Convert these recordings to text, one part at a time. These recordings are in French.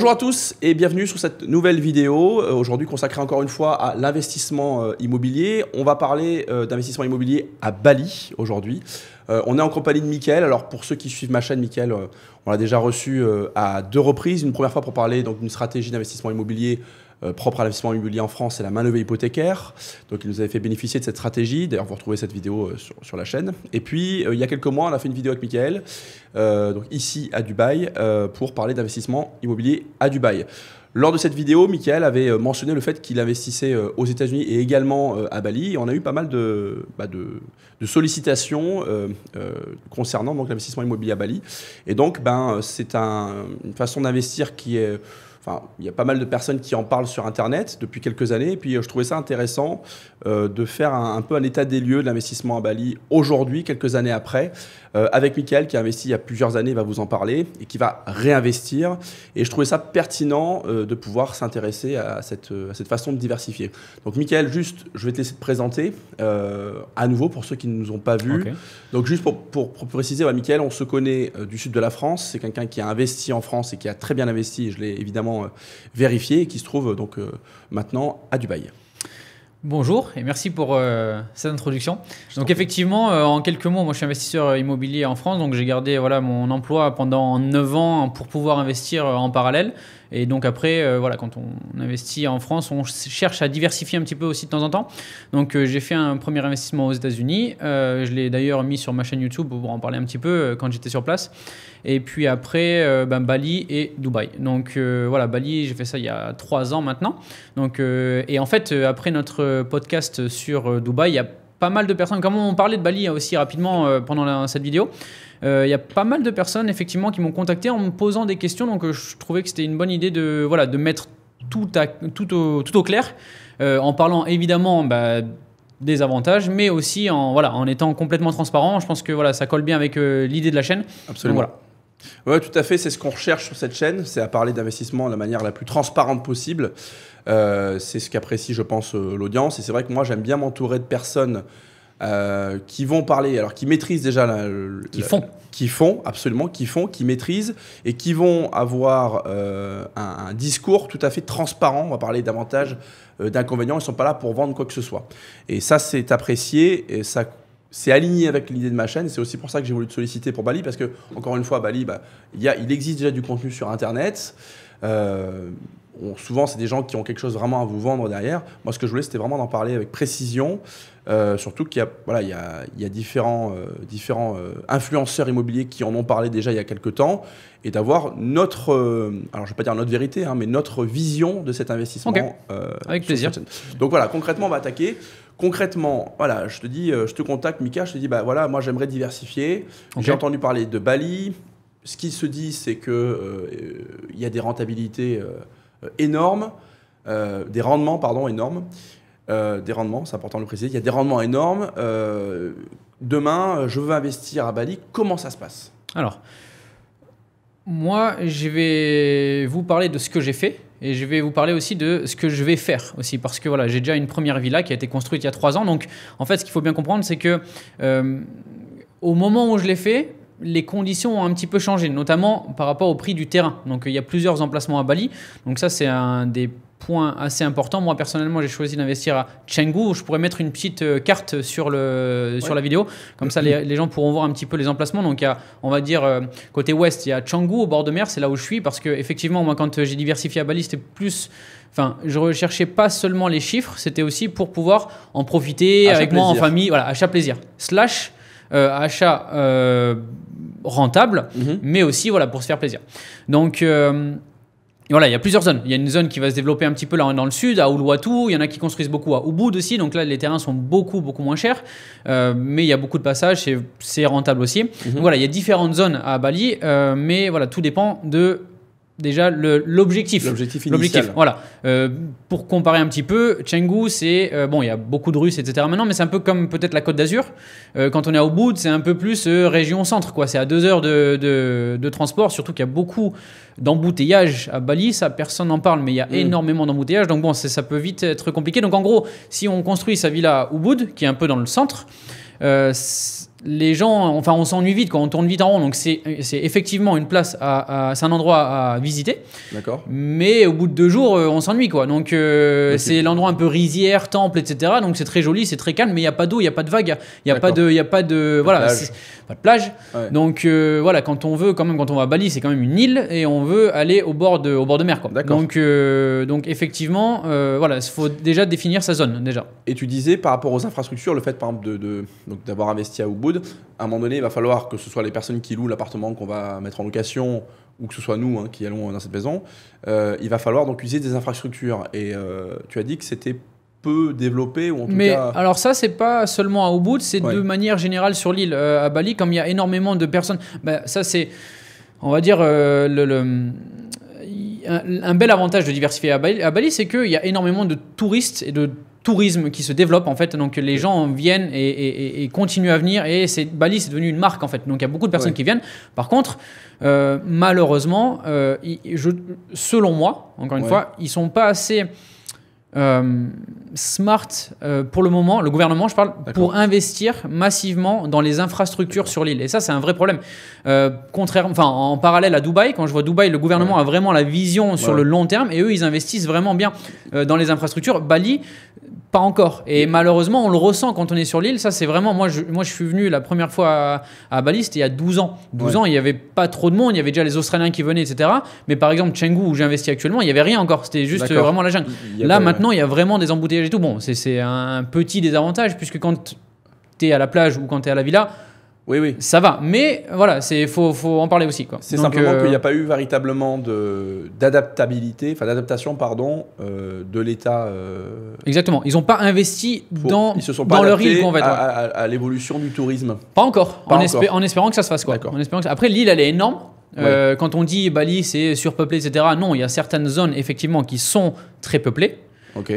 Bonjour à tous et bienvenue sur cette nouvelle vidéo, aujourd'hui consacrée encore une fois à l'investissement immobilier. On va parler d'investissement immobilier à Bali aujourd'hui. On est en compagnie de Mickaël. Alors pour ceux qui suivent ma chaîne, Mickaël, on l'a déjà reçu à 2 reprises. Une première fois pour parler d'une stratégie d'investissement immobilier propre à l'investissement immobilier en France, c'est la main-levée hypothécaire. Donc il nous avait fait bénéficier de cette stratégie. D'ailleurs, vous retrouvez cette vidéo sur la chaîne. Et puis, il y a quelques mois, on a fait une vidéo avec Mickaël, donc ici à Dubaï, pour parler d'investissement immobilier à Dubaï. Lors de cette vidéo, Mickaël avait mentionné le fait qu'il investissait aux États-Unis et également à Bali. Et on a eu pas mal de sollicitations concernant l'investissement immobilier à Bali. Et donc, c'est une façon d'investir qui est... Enfin, il y a pas mal de personnes qui en parlent sur Internet depuis quelques années. Et puis, je trouvais ça intéressant de faire un peu un état des lieux de l'investissement à Bali aujourd'hui, quelques années après, avec Mickaël qui a investi il y a plusieurs années, il va vous en parler, et qui va réinvestir. Et je trouvais ça pertinent de pouvoir s'intéresser à cette façon de diversifier. Donc, Mickaël, juste, je vais te laisser te présenter à nouveau pour ceux qui ne nous ont pas vus. Okay. Donc, juste pour préciser, Mickaël, on se connaît du sud de la France. C'est quelqu'un qui a investi en France et qui a très bien investi. Et je l'ai évidemment vérifié et qui se trouve donc maintenant à Dubaï. Bonjour et merci pour cette introduction. Donc effectivement, en quelques mots, moi je suis investisseur immobilier en France, donc j'ai gardé mon emploi pendant 9 ans pour pouvoir investir en parallèle. Et donc après, quand on investit en France, on cherche à diversifier un petit peu aussi de temps en temps. Donc j'ai fait un premier investissement aux États-Unis. Je l'ai d'ailleurs mis sur ma chaîne YouTube pour en parler un petit peu quand j'étais sur place. Et puis après, Bali et Dubaï. Donc Bali, j'ai fait ça il y a 3 ans maintenant. Donc, et en fait, après notre podcast sur Dubaï, il y a pas mal de personnes, comme on parlait de Bali aussi rapidement pendant cette vidéo, il y a pas mal de personnes effectivement qui m'ont contacté en me posant des questions. Donc je trouvais que c'était une bonne idée de mettre tout au clair, en parlant évidemment des avantages, mais aussi en étant complètement transparent. Je pense que ça colle bien avec l'idée de la chaîne. Absolument. Donc, oui, tout à fait. C'est ce qu'on recherche sur cette chaîne, c'est à parler d'investissement de la manière la plus transparente possible. C'est ce qu'apprécie, je pense, l'audience. Et c'est vrai que moi, j'aime bien m'entourer de personnes qui vont parler, alors qui maîtrisent déjà qui maîtrisent et qui vont avoir un discours tout à fait transparent. On va parler davantage d'inconvénients. Ils ne sont pas là pour vendre quoi que ce soit. Et ça, c'est apprécié et ça. C'est aligné avec l'idée de ma chaîne. C'est aussi pour ça que j'ai voulu te solliciter pour Bali. Parce que, encore une fois, à Bali, il existe déjà du contenu sur Internet. Souvent, c'est des gens qui ont quelque chose vraiment à vous vendre derrière. Moi, ce que je voulais, c'était vraiment d'en parler avec précision. Surtout qu'il y a différents influenceurs immobiliers qui en ont parlé déjà il y a quelques temps. Et d'avoir notre, alors je ne vais pas dire notre vérité, mais notre vision de cet investissement. Okay. Avec plaisir. Donc voilà, concrètement, on va attaquer. Concrètement, je te dis, je te contacte, Mika, je te dis, moi j'aimerais diversifier. Okay. J'ai entendu parler de Bali. Ce qui se dit, c'est qu'il y a des rentabilités énormes, des rendements, énormes. Des rendements, c'est important de le préciser. Il y a des rendements énormes. Demain, je veux investir à Bali. Comment ça se passe? Alors, moi, je vais vous parler de ce que j'ai fait. Et je vais vous parler aussi de ce que je vais faire aussi. Parce que j'ai déjà une première villa qui a été construite il y a 3 ans. Donc, en fait, ce qu'il faut bien comprendre, c'est que au moment où je l'ai fait, les conditions ont un petit peu changé, notamment par rapport au prix du terrain. Donc, il y a plusieurs emplacements à Bali. Donc, ça, c'est un des points assez importants. Moi, personnellement, j'ai choisi d'investir à Canggu. Je pourrais mettre une petite carte sur la vidéo. Comme ça, les gens pourront voir un petit peu les emplacements. Donc, il y a, on va dire, côté ouest, il y a Canggu au bord de mer. C'est là où je suis parce que, effectivement, moi, quand j'ai diversifié à Bali, c'était plus... Enfin, je ne recherchais pas seulement les chiffres. C'était aussi pour pouvoir en profiter avec moi en famille. Voilà, achat plaisir. / achat rentable, mais aussi pour se faire plaisir. Donc... il y a plusieurs zones. Il y a une zone qui va se développer un petit peu là dans le sud, à Uluwatu. Il y en a qui construisent beaucoup à Ubud aussi. Donc là, les terrains sont beaucoup moins chers. Mais il y a beaucoup de passages. C'est rentable aussi. Donc il y a différentes zones à Bali. Mais tout dépend de... Déjà, l'objectif. L'objectif initial. Pour comparer un petit peu, Canggu, c'est... il y a beaucoup de Russes, etc. maintenant, mais c'est un peu comme peut-être la Côte d'Azur. Quand on est à Ubud, c'est un peu plus région centre, quoi. C'est à 2 heures de transport, surtout qu'il y a beaucoup d'embouteillages à Bali. Ça, personne n'en parle, mais il y a énormément d'embouteillages. Donc ça peut vite être compliqué. Donc en gros, si on construit sa villa à Ubud, qui est un peu dans le centre... les gens, enfin, on s'ennuie vite quand on tourne vite en rond. Donc, c'est effectivement une place, c'est un endroit à visiter. D'accord. Mais au bout de 2 jours, on s'ennuie, quoi. Donc, c'est l'endroit un peu rizière, temple, etc. Donc, c'est très joli, c'est très calme, mais il n'y a pas d'eau, il n'y a pas de vagues, il n'y a pas de voilà, pas de plage. Ouais. Donc, voilà, quand on va à Bali, c'est quand même une île et on veut aller au bord de mer, quoi. Donc, effectivement, voilà, il faut déjà définir sa zone, déjà. Et tu disais par rapport aux infrastructures, le fait par exemple donc d'avoir investi à Ubud, à un moment donné, il va falloir que ce soit les personnes qui louent l'appartement qu'on va mettre en location ou que ce soit nous qui allons dans cette maison, il va falloir donc utiliser des infrastructures. Et tu as dit que c'était peu développé ou en tout cas... alors ça, c'est pas seulement à Ubud, c'est de manière générale sur l'île. À Bali, comme il y a énormément de personnes, ça c'est, on va dire, un bel avantage de diversifier à Bali, c'est qu'il y a énormément de touristes et de tourisme qui se développe en fait, donc les gens viennent et continuent à venir, et Bali c'est devenu une marque en fait, donc il y a beaucoup de personnes qui viennent. Par contre, malheureusement, selon moi, encore une fois, ils sont pas assez smart pour le moment, le gouvernement je parle, pour investir massivement dans les infrastructures sur l'île, et ça c'est un vrai problème. En parallèle à Dubaï, quand je vois Dubaï, le gouvernement a vraiment la vision sur le long terme, et eux ils investissent vraiment bien dans les infrastructures. Bali, pas encore. Et malheureusement, on le ressent quand on est sur l'île. Ça, c'est vraiment... Moi, je suis venu la première fois à Bali, c'était il y a 12 ans. 12 ans, il n'y avait pas trop de monde. Il y avait déjà les Australiens qui venaient, etc. Mais par exemple, Canggu, où j'investis actuellement, il n'y avait rien encore. C'était juste vraiment la jungle. Là, maintenant, il y a vraiment des embouteillages et tout. Bon, c'est un petit désavantage, puisque quand tu es à la plage ou quand tu es à la villa... Oui. Ça va, mais voilà, faut en parler aussi, quoi. C'est simplement qu'il n'y a pas eu véritablement d'adaptation, de l'État. Exactement, ils n'ont pas investi dans pas leur île, en fait. À l'évolution du tourisme. Pas encore, en espérant que ça se fasse, quoi. Après, l'île, elle est énorme. Quand on dit Bali, c'est surpeuplé, etc. Non, il y a certaines zones, effectivement, qui sont très peuplées.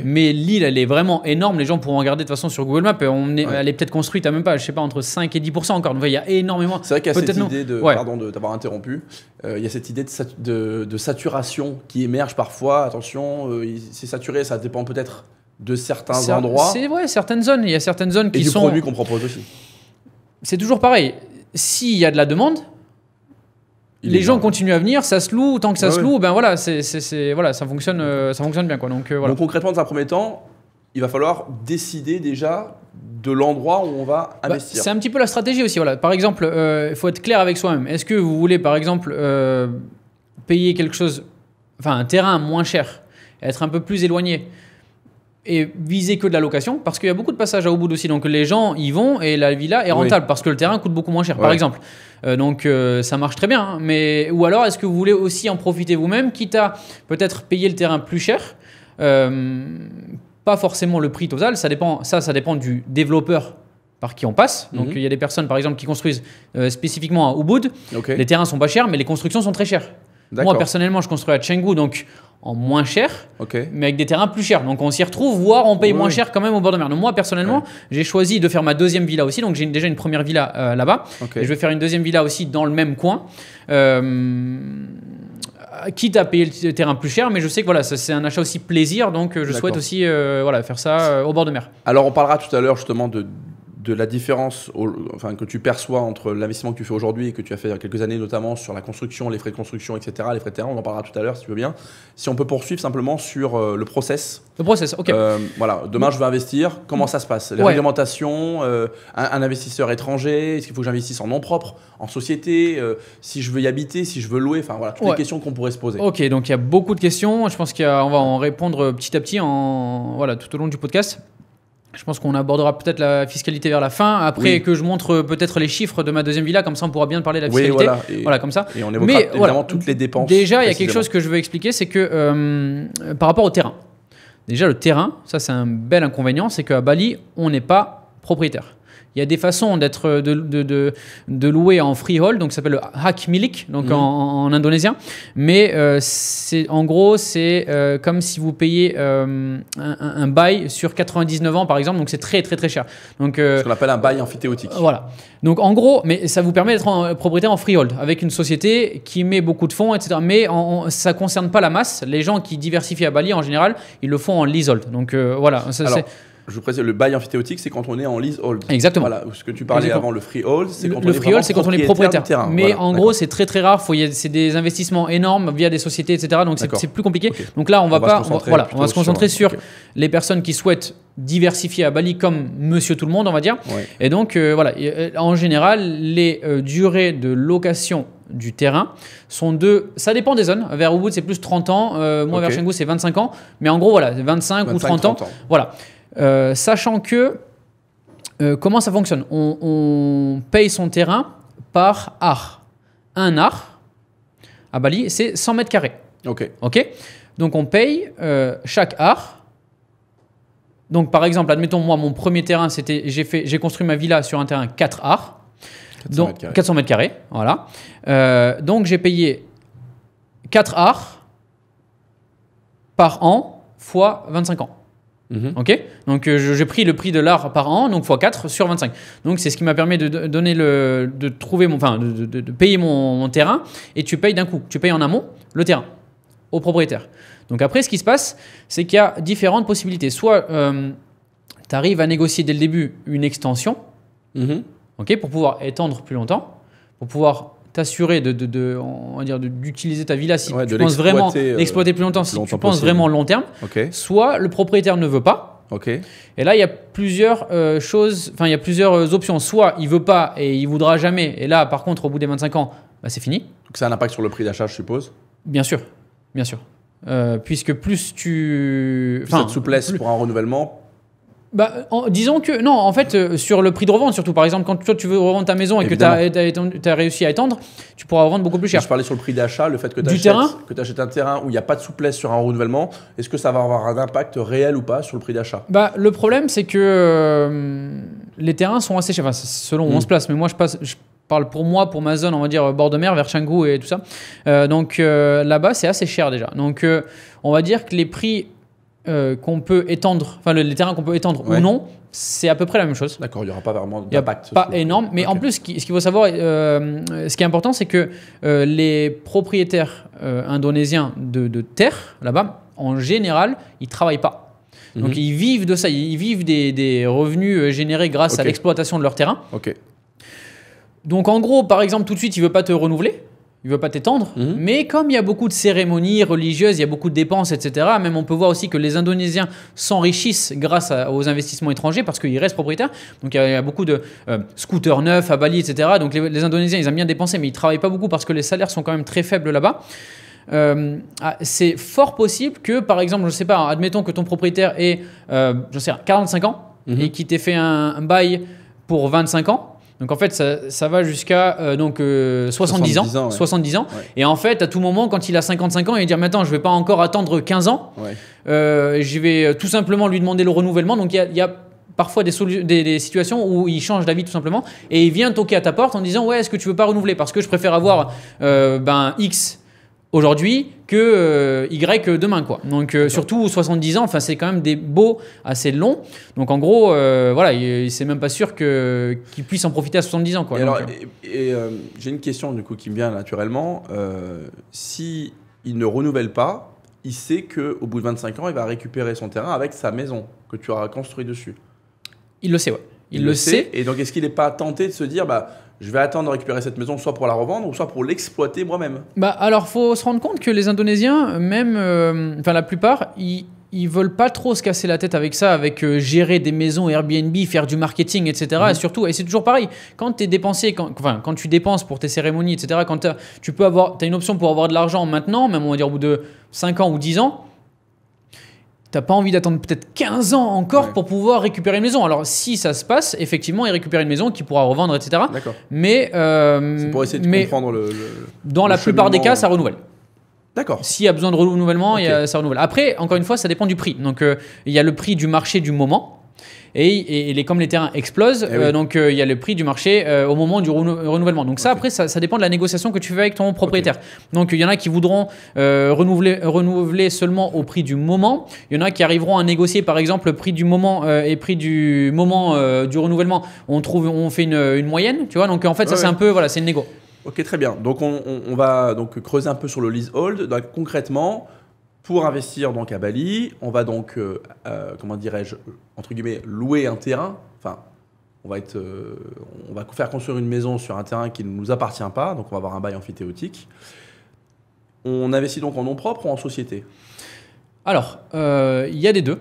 Mais l'île, elle est vraiment énorme. Les gens pourront regarder de toute façon sur Google Maps. Elle est peut-être construite à même pas, je sais pas, entre 5 et 10% encore. Donc, il y a énormément. C'est vrai qu'il y a cette idée pardon de t'avoir interrompu. Il y a cette idée de saturation qui émerge parfois. Attention, c'est saturé, ça dépend peut-être de certains endroits. C'est certaines zones. Il y a certaines zones qui sont. Et du produit qu'on propose aussi. C'est toujours pareil. S'il y a de la demande, les gens continuent à venir, ça se loue, tant que ça se loue, ben voilà, ça fonctionne bien, quoi. Donc, voilà. Donc concrètement, dans un premier temps, il va falloir décider déjà de l'endroit où on va investir. C'est un petit peu la stratégie aussi, voilà. Par exemple, il faut être clair avec soi-même. Est-ce que vous voulez, par exemple, payer quelque chose, un terrain moins cher, être un peu plus éloigné et viser que de la location, parce qu'il y a beaucoup de passages à Ubud aussi, donc les gens y vont et la villa est rentable parce que le terrain coûte beaucoup moins cher, par exemple. Donc ça marche très bien, hein. Ou alors est-ce que vous voulez aussi en profiter vous-même, quitte à peut-être payer le terrain plus cher, pas forcément le prix total, ça dépend du développeur par qui on passe. Donc il y a des personnes par exemple qui construisent spécifiquement à Ubud, les terrains sont pas chers mais les constructions sont très chères. Moi personnellement je construis à Canggu, donc en moins cher, mais avec des terrains plus chers. Donc on s'y retrouve, voire on paye moins cher quand même au bord de mer. Donc moi personnellement, j'ai choisi de faire ma deuxième villa aussi. Donc j'ai déjà une première villa là-bas. Et je vais faire une deuxième villa aussi dans le même coin. Quitte à payer le terrain plus cher, mais je sais que voilà, c'est un achat aussi plaisir. Donc je souhaite aussi faire ça au bord de mer. Alors on parlera tout à l'heure justement de la différence que tu perçois entre l'investissement que tu fais aujourd'hui et que tu as fait il y a quelques années, notamment sur la construction, les frais de construction, etc., les frais de terrain, on en parlera tout à l'heure si tu veux bien. Si on peut poursuivre simplement sur le process. Le process, ok. Voilà, demain je veux investir, comment ça se passe? Les réglementations, un investisseur étranger, est-ce qu'il faut que j'investisse en nom propre, en société, si je veux y habiter, si je veux louer, toutes les questions qu'on pourrait se poser. Ok, donc il y a beaucoup de questions, je pense qu'on va en répondre petit à petit tout au long du podcast. Je pense qu'on abordera peut-être la fiscalité vers la fin. Après que je montre peut-être les chiffres de ma deuxième villa, comme ça on pourra bien parler de la fiscalité. Voilà, comme ça. Et on évoquera évidemment toutes les dépenses. Déjà, il y a quelque chose que je veux expliquer, c'est que par rapport au terrain. Déjà, le terrain, ça c'est un bel inconvénient, c'est qu'à Bali, on n'est pas propriétaire. Il y a des façons de louer en freehold, donc ça s'appelle le hak milik, donc en indonésien. Mais en gros, c'est comme si vous payez un bail sur 99 ans, par exemple. Donc c'est très très très cher. Donc ce qu'on appelle un bail amphithéotique. Voilà. Donc en gros, mais ça vous permet d'être propriétaire en freehold avec une société qui met beaucoup de fonds, etc. Mais ça concerne pas la masse. Les gens qui diversifient à Bali en général, ils le font en leasehold. Donc voilà. Je vous précise, le bail emphytéotique, c'est quand on est en leasehold. Exactement. Voilà, ce que tu parlais avant, le freehold, c'est quand, quand on est propriétaire. Du terrain. Mais voilà, en gros, c'est très très rare. C'est des investissements énormes via des sociétés, etc. Donc c'est plus compliqué. Okay. Donc là, on va se concentrer sur les personnes qui souhaitent diversifier à Bali comme Monsieur Tout le Monde, on va dire. Ouais. Et donc voilà, en général, les durées de location du terrain sont ça dépend des zones. Vers Ubud, c'est plus 30 ans. Moi, vers Canggu, c'est 25 ans. Mais en gros, voilà, 25 ou 30 ans. Voilà. Sachant que comment ça fonctionne, on paye son terrain par ar. Un ar à Bali, c'est 100 mètres carrés. Ok. Donc on paye chaque ar. Donc par exemple, admettons, moi, mon premier terrain, j'ai construit ma villa sur un terrain 4 ar. 400 mètres carrés. Voilà. Donc j'ai payé 4 ar par an fois 25 ans. Ok, donc j'ai pris le prix de l'art par an, donc x4 sur 25. Donc c'est ce qui m'a permis de payer mon terrain, et tu payes d'un coup. Tu payes en amont le terrain au propriétaire. Donc après, ce qui se passe, c'est qu'il y a différentes possibilités. Soit tu arrives à négocier dès le début une extension, pour pouvoir étendre plus longtemps, pour pouvoir t'assurer d'utiliser ta villa si tu penses vraiment l'exploiter plus longtemps, si tu penses vraiment long terme. Soit le propriétaire ne veut pas. Et là, il y a plusieurs il y a plusieurs options. Soit il veut pas et il voudra jamais. Et là, par contre, au bout des 25 ans, c'est fini. Donc ça a un impact sur le prix d'achat, je suppose. Bien sûr. Puisque plus tu... cette souplesse pour un renouvellement. Disons que non, en fait, sur le prix de revente, surtout par exemple, quand toi tu veux revendre ta maison et évidemment que tu as réussi à étendre, tu pourras revendre beaucoup plus cher. Je parlais sur le prix d'achat, le fait que tu achètes un terrain où il n'y a pas de souplesse sur un renouvellement, est-ce que ça va avoir un impact réel ou pas sur le prix d'achat? Le problème, c'est que les terrains sont assez chers, selon où on se place, mais moi je parle pour moi, pour ma zone, on va dire bord de mer, vers Canggu et tout ça. Donc là-bas, c'est assez cher déjà. Donc on va dire que les prix qu'on peut étendre, les terrains qu'on peut étendre ou non, c'est à peu près la même chose. D'accord, il n'y aura pas vraiment d'impact. Pas énorme, mais en plus, ce qu'il faut savoir, ce qui est important, c'est que les propriétaires indonésiens de terre, là-bas, en général, ils ne travaillent pas. Donc ils vivent de ça, ils vivent des revenus générés grâce à l'exploitation de leur terrain. Donc en gros, par exemple, tout de suite, il ne veut pas te renouveler. Il ne veut pas t'étendre, mais comme il y a beaucoup de cérémonies religieuses, il y a beaucoup de dépenses, etc., même on peut voir aussi que les Indonésiens s'enrichissent grâce aux investissements étrangers parce qu'ils restent propriétaires. Donc il y a beaucoup de scooters neufs à Bali, etc. Donc les Indonésiens, ils aiment bien dépenser, mais ils ne travaillent pas beaucoup parce que les salaires sont quand même très faibles là-bas. C'est fort possible que, par exemple, je ne sais pas, admettons que ton propriétaire ait 45 ans et qu'il t'ait fait un bail pour 25 ans. Donc en fait, ça va jusqu'à 70 ans. 70 ans. Ouais. Et en fait, à tout moment, quand il a 55 ans, il va dire maintenant, je ne vais pas encore attendre 15 ans. Je vais tout simplement lui demander le renouvellement. Donc il y a parfois des situations où il change d'avis tout simplement. Et il vient toquer à ta porte en disant ouais, est-ce que tu ne veux pas renouveler? Parce que je préfère avoir X aujourd'hui que Y demain, quoi. Donc surtout 70 ans, c'est quand même des baux assez longs. Donc en gros, c'est même pas sûr qu'il puisse en profiter à 70 ans, quoi. J'ai une question du coup qui me vient naturellement. Si il ne renouvelle pas, il sait qu'au bout de 25 ans, il va récupérer son terrain avec sa maison que tu auras construit dessus. Il le sait, ouais. Il le sait. Et donc est-ce qu'il n'est pas tenté de se dire je vais attendre de récupérer cette maison soit pour la revendre ou soit pour l'exploiter moi-même? Alors, faut se rendre compte que les Indonésiens, même, la plupart, ils veulent pas trop se casser la tête avec ça, avec gérer des maisons Airbnb, faire du marketing, etc. Et surtout, et c'est toujours pareil, quand tu es dépensé, quand tu dépenses pour tes cérémonies, etc., quand tu peux t'as une option pour avoir de l'argent maintenant, même on va dire au bout de 5 ans ou 10 ans, t'as pas envie d'attendre peut-être 15 ans encore pour pouvoir récupérer une maison. Alors, si ça se passe, effectivement, il récupère une maison qu'il pourra revendre, etc. D'accord. Mais c'est pour essayer de comprendre dans la plupart des cas, ça renouvelle. D'accord. S'il y a besoin de renouvellement, ça renouvelle. Après, encore une fois, ça dépend du prix. Donc, il y a le prix du marché du moment. Et comme les terrains explosent, donc il y a le prix du marché au moment du renouvellement. Donc ça, après, ça dépend de la négociation que tu fais avec ton propriétaire. Donc il y en a qui voudront renouveler seulement au prix du moment. Il y en a qui arriveront à négocier, par exemple, le prix du moment et prix du moment du renouvellement. On fait une moyenne, tu vois. Donc en fait, c'est un peu, c'est une négo. Ok, très bien. Donc on va donc creuser un peu sur le leasehold. Donc concrètement, pour investir donc à Bali, on va donc, comment dirais-je, entre guillemets, louer un terrain. Enfin, on va faire construire une maison sur un terrain qui ne nous appartient pas, donc on va avoir un bail amphithéotique. On investit donc en nom propre ou en société? Alors, il y a des deux.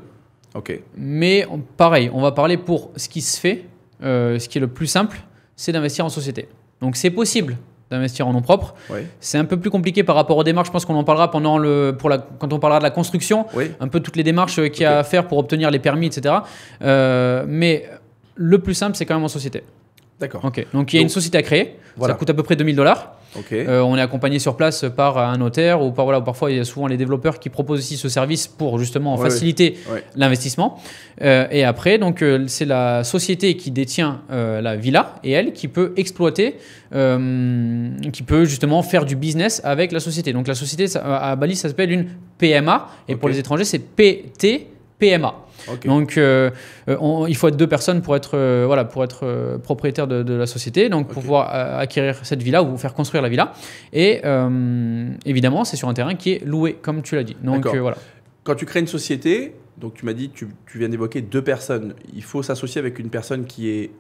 Ok. Mais pareil, on va parler pour ce qui se fait. Ce qui est le plus simple, c'est d'investir en société. Donc c'est possible d'investir en nom propre. Oui. C'est un peu plus compliqué par rapport aux démarches. Je pense qu'on en parlera quand on parlera de la construction. Oui. Un peu toutes les démarches qu'il y a à faire pour obtenir les permis, etc. Mais le plus simple, c'est quand même en société. D'accord. Ok. Donc il y a une société à créer. Voilà. Ça coûte à peu près $2000. Ok. On est accompagné sur place par un notaire ou parfois il y a souvent les développeurs qui proposent aussi ce service pour justement faciliter l'investissement. Et après, donc c'est la société qui détient la villa et elle qui peut exploiter, qui peut justement faire du business avec la société. Donc la société à Bali, ça s'appelle une PMA et pour les étrangers, c'est PMA. Okay. Donc, il faut être 2 personnes pour être propriétaire de la société, donc pour pouvoir acquérir cette villa ou faire construire la villa. Et évidemment, c'est sur un terrain qui est loué, comme tu l'as dit. Donc, voilà. Quand tu crées une société, donc tu m'as dit, tu viens d'évoquer 2 personnes. Il faut s'associer avec une personne qui est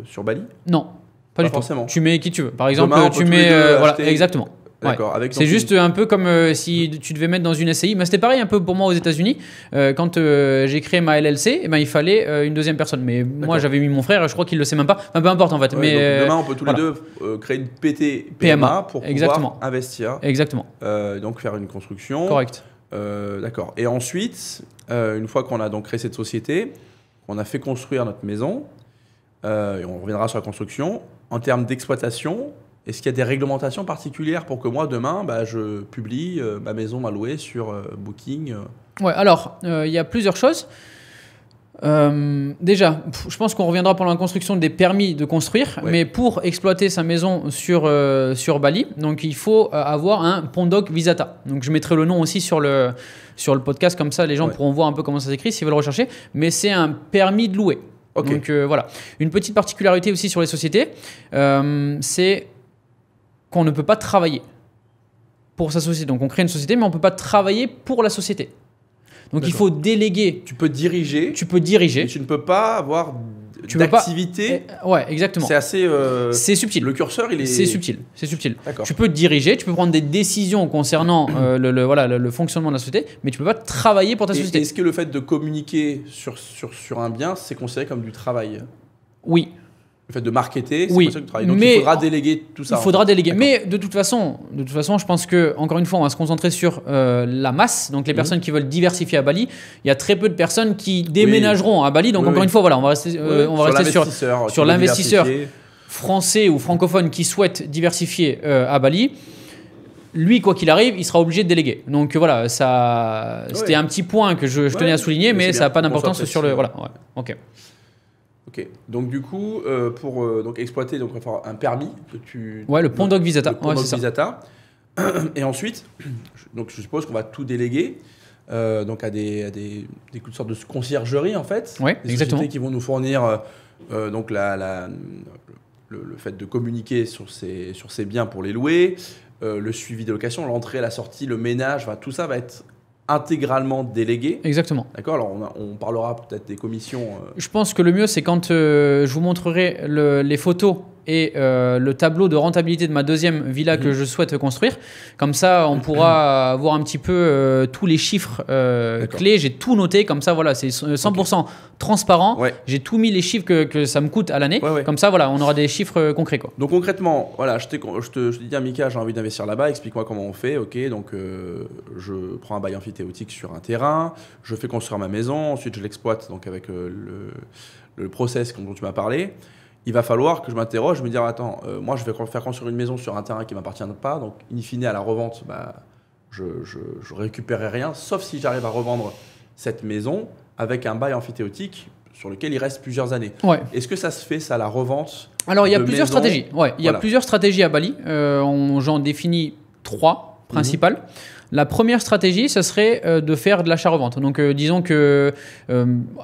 sur Bali? Non, pas du forcément. tout. Tu mets qui tu veux. Par exemple, demain, tu mets. Voilà, exactement. D'accord. Ouais. C'est juste un peu comme si tu devais mettre dans une SCI. Mais c'était pareil un peu pour moi aux États-Unis. Quand j'ai créé ma LLC, il fallait une deuxième personne. Mais moi, j'avais mis mon frère et je crois qu'il ne le sait même pas. Enfin, peu importe en fait. Ouais, mais, donc demain, on peut tous les deux créer une PMA pour pouvoir investir. Exactement. Donc faire une construction. Correct. D'accord. Et ensuite, une fois qu'on a donc créé cette société, on a fait construire notre maison, et on reviendra sur la construction, en termes d'exploitation, est-ce qu'il y a des réglementations particulières pour que moi, demain, je publie ma maison à louer sur Booking? Ouais, alors, il y a plusieurs choses. Déjà, je pense qu'on reviendra pendant la construction des permis de construire, mais pour exploiter sa maison sur Bali, donc il faut avoir un Pondok Visata. Donc je mettrai le nom aussi sur le podcast, comme ça les gens pourront voir un peu comment ça s'écrit s'ils veulent rechercher, mais c'est un permis de louer. Okay. Donc voilà. Une petite particularité aussi sur les sociétés, c'est qu'on ne peut pas travailler pour sa société. Donc on crée une société, mais on ne peut pas travailler pour la société. Donc il faut déléguer. Tu peux diriger. Mais tu ne peux pas avoir d'activité. Ouais, exactement. C'est assez. C'est subtil. Le curseur, il est. C'est subtil. C'est subtil. D'accord. Tu peux diriger, tu peux prendre des décisions concernant le fonctionnement de la société, mais tu ne peux pas travailler pour ta société. Est-ce que le fait de communiquer sur un bien, c'est considéré comme du travail? Oui. Le fait de marketer, c'est considéré du travail. Donc il faudra déléguer tout ça. Il faudra déléguer. Mais de toute façon, je pense que, encore une fois, on va se concentrer sur la masse. Donc les personnes qui veulent diversifier à Bali, il y a très peu de personnes qui déménageront à Bali. Donc encore une fois, voilà, on va rester sur l'investisseur français ou francophone qui souhaite diversifier à Bali. Lui, quoi qu'il arrive, il sera obligé de déléguer. Donc voilà, c'était un petit point que je tenais à souligner, mais ça n'a pas d'importance sur le. Voilà. Ouais. Ok. Ok, donc du coup, pour donc exploiter, donc, il va falloir un permis que tu. Ouais, le Pondok Visata. Le Pondok Visata. Et ensuite, donc je suppose qu'on va tout déléguer donc à des sortes de conciergerie en fait. Ouais, des exactement. sociétés qui vont nous fournir donc le fait de communiquer sur ces biens pour les louer, le suivi des locations, l'entrée, la sortie, le ménage, tout ça va être intégralement délégué. Exactement. D'accord. Alors on parlera peut-être des commissions. Je pense que le mieux c'est quand je vous montrerai les photos et le tableau de rentabilité de ma deuxième villa que je souhaite construire. Comme ça, on pourra voir un petit peu tous les chiffres clés. J'ai tout noté. Comme ça, voilà, c'est 100% transparent. Ouais. J'ai tout mis les chiffres que ça me coûte à l'année. Ouais. Comme ça, voilà, on aura des chiffres concrets, quoi. Donc concrètement, voilà, je te dis, Mika, j'ai envie d'investir là-bas. Explique-moi comment on fait. Ok, donc je prends un bail amphithéotique sur un terrain. Je fais construire ma maison. Ensuite, je l'exploite donc avec le process dont tu m'as parlé. Il va falloir que je m'interroge, me dire attends, moi je vais faire construire une maison sur un terrain qui ne m'appartient pas, donc in fine à la revente, je récupérerai rien, sauf si j'arrive à revendre cette maison avec un bail amphithéotique sur lequel il reste plusieurs années. Ouais. Est-ce que ça se fait, ça, la revente? Alors il y a plusieurs stratégies. Ouais, il y a plusieurs stratégies à Bali. J'en définis 3 principales. La première stratégie, ce serait de faire de l'achat-revente. Donc, disons que,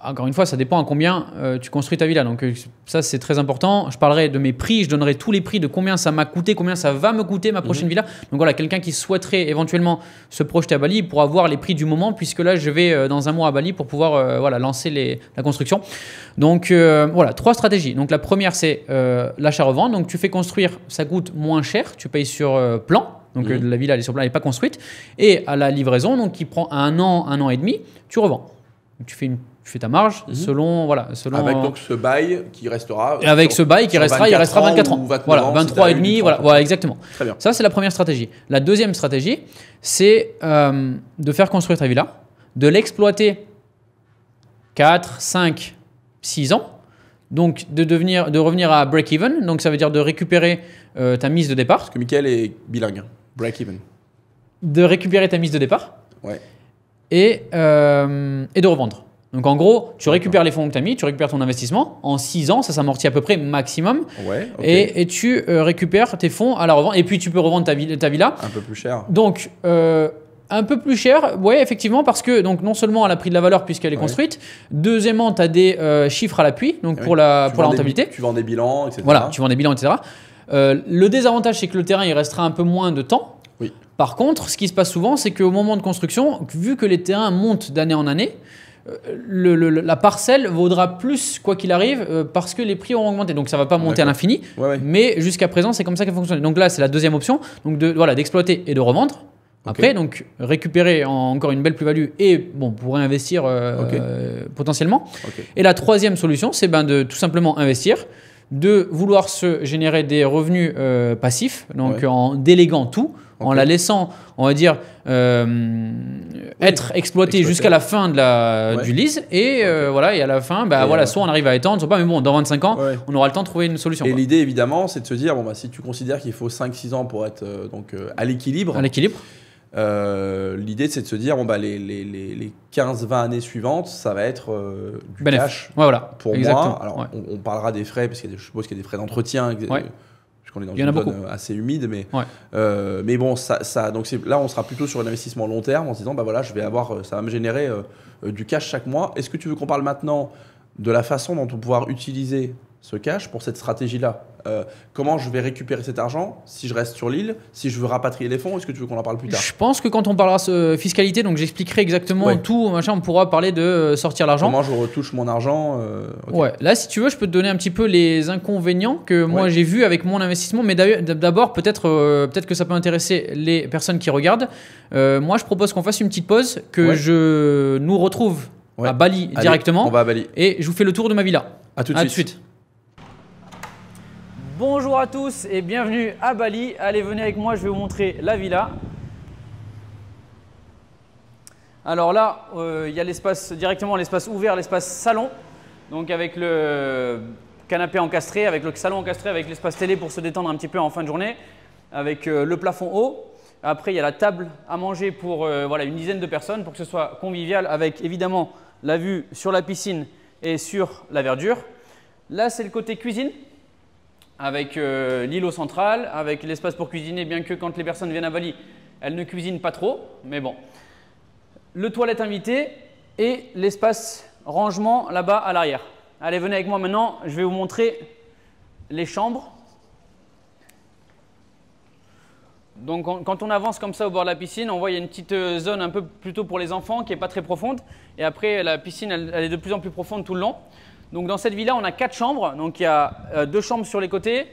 encore une fois, ça dépend à combien tu construis ta villa. Donc, ça, c'est très important. Je parlerai de mes prix, je donnerai tous les prix de combien ça m'a coûté, combien ça va me coûter ma prochaine villa. Donc, voilà, quelqu'un qui souhaiterait éventuellement se projeter à Bali pourra voir les prix du moment, puisque là, je vais dans un mois à Bali pour pouvoir voilà, lancer la construction. Donc, voilà, 3 stratégies. Donc, la première, c'est l'achat-revente. Donc, tu fais construire, ça coûte moins cher, tu payes sur plan. Donc la villa elle est sur plan, elle n'est pas construite. Et à la livraison, donc qui prend un an et demi, tu revends. Donc, tu fais ta marge selon avec donc ce bail qui restera. Et avec ce bail qui restera, il restera 24 ans. Voilà, 23 et demi, voilà, exactement. Très bien. Ça c'est la première stratégie. La deuxième stratégie, c'est de faire construire ta villa, de l'exploiter 4, 5, 6 ans. Donc de revenir à break-even. Donc ça veut dire de récupérer ta mise de départ. Parce que Mickaël est bilingue. Break-even. De récupérer ta mise de départ. Ouais. Et de revendre. Donc en gros, tu récupères les fonds que tu as mis, tu récupères ton investissement. En 6 ans, ça s'amortit à peu près maximum. Ouais, okay. Et tu récupères tes fonds à la revente. Et puis tu peux revendre ta villa. Un peu plus cher. Donc un peu plus cher, oui, effectivement, parce que donc, non seulement elle a pris de la valeur puisqu'elle est construite, deuxièmement, tu as des chiffres à l'appui donc pour la rentabilité. Tu vends des bilans, etc. Voilà, tu vends des bilans, etc. Le désavantage, c'est que le terrain, il restera un peu moins de temps. Oui. Par contre, ce qui se passe souvent, c'est qu'au moment de construction, vu que les terrains montent d'année en année, la parcelle vaudra plus quoi qu'il arrive parce que les prix auront augmenté. Donc ça ne va pas monter à l'infini, mais jusqu'à présent, c'est comme ça qu'elle fonctionne. Donc là, c'est la deuxième option, donc d'exploiter et de revendre. Après, donc récupérer encore une belle plus-value et pour réinvestir potentiellement. Et la troisième solution, c'est de tout simplement investir, de vouloir se générer des revenus passifs, donc en déléguant tout, en la laissant, on va dire, être exploité jusqu'à la fin du lease. Et voilà, et à la fin, soit on arrive à étendre, soit pas, mais bon, dans 25 ans, on aura le temps de trouver une solution. Et l'idée, évidemment, c'est de se dire, si tu considères qu'il faut 5-6 ans pour être à l'équilibre. L'idée, c'est de se dire, les 15-20 années suivantes, ça va être du cash pour moi. Alors, on parlera des frais, parce que je suppose qu'il y a des frais d'entretien. Puisqu'on est dans une zone assez humide, mais bon, donc là, on sera plutôt sur un investissement long terme en se disant, ça va me générer du cash chaque mois. Est-ce que tu veux qu'on parle maintenant de la façon dont on va pouvoir utiliser ce cash pour cette stratégie-là? Comment je vais récupérer cet argent si je reste sur l'île, si je veux rapatrier les fonds? Est-ce que tu veux qu'on en parle plus tard? Je pense que quand on parlera fiscalité, donc j'expliquerai exactement tout, on pourra parler de sortir l'argent. Comment je retouche mon argent? Ouais, là si tu veux, je peux te donner un petit peu les inconvénients que moi j'ai vus avec mon investissement, mais d'abord peut-être que ça peut intéresser les personnes qui regardent. Moi je propose qu'on fasse une petite pause, que je nous retrouve à Bali directement. On va à Bali. Et je vous fais le tour de ma villa. À tout de suite. Bonjour à tous et bienvenue à Bali. Allez, venez avec moi, je vais vous montrer la villa. Alors là, il y a directement l'espace ouvert, l'espace salon. Donc avec le canapé encastré, avec le salon encastré, avec l'espace télé pour se détendre un petit peu en fin de journée, avec le plafond haut. Après, il y a la table à manger pour une dizaine de personnes pour que ce soit convivial, avec évidemment la vue sur la piscine et sur la verdure. Là, c'est le côté cuisine, avec l'îlot central, avec l'espace pour cuisiner, bien que quand les personnes viennent à Bali, elles ne cuisinent pas trop, mais bon. Le toilette invité et l'espace rangement là-bas à l'arrière. Allez, venez avec moi maintenant, je vais vous montrer les chambres. Donc quand on avance comme ça au bord de la piscine, on voit qu'il y a une petite zone un peu plutôt pour les enfants qui n'est pas très profonde. Et après, la piscine, elle est de plus en plus profonde tout le long. Donc dans cette villa, on a 4 chambres. Donc il y a 2 chambres sur les côtés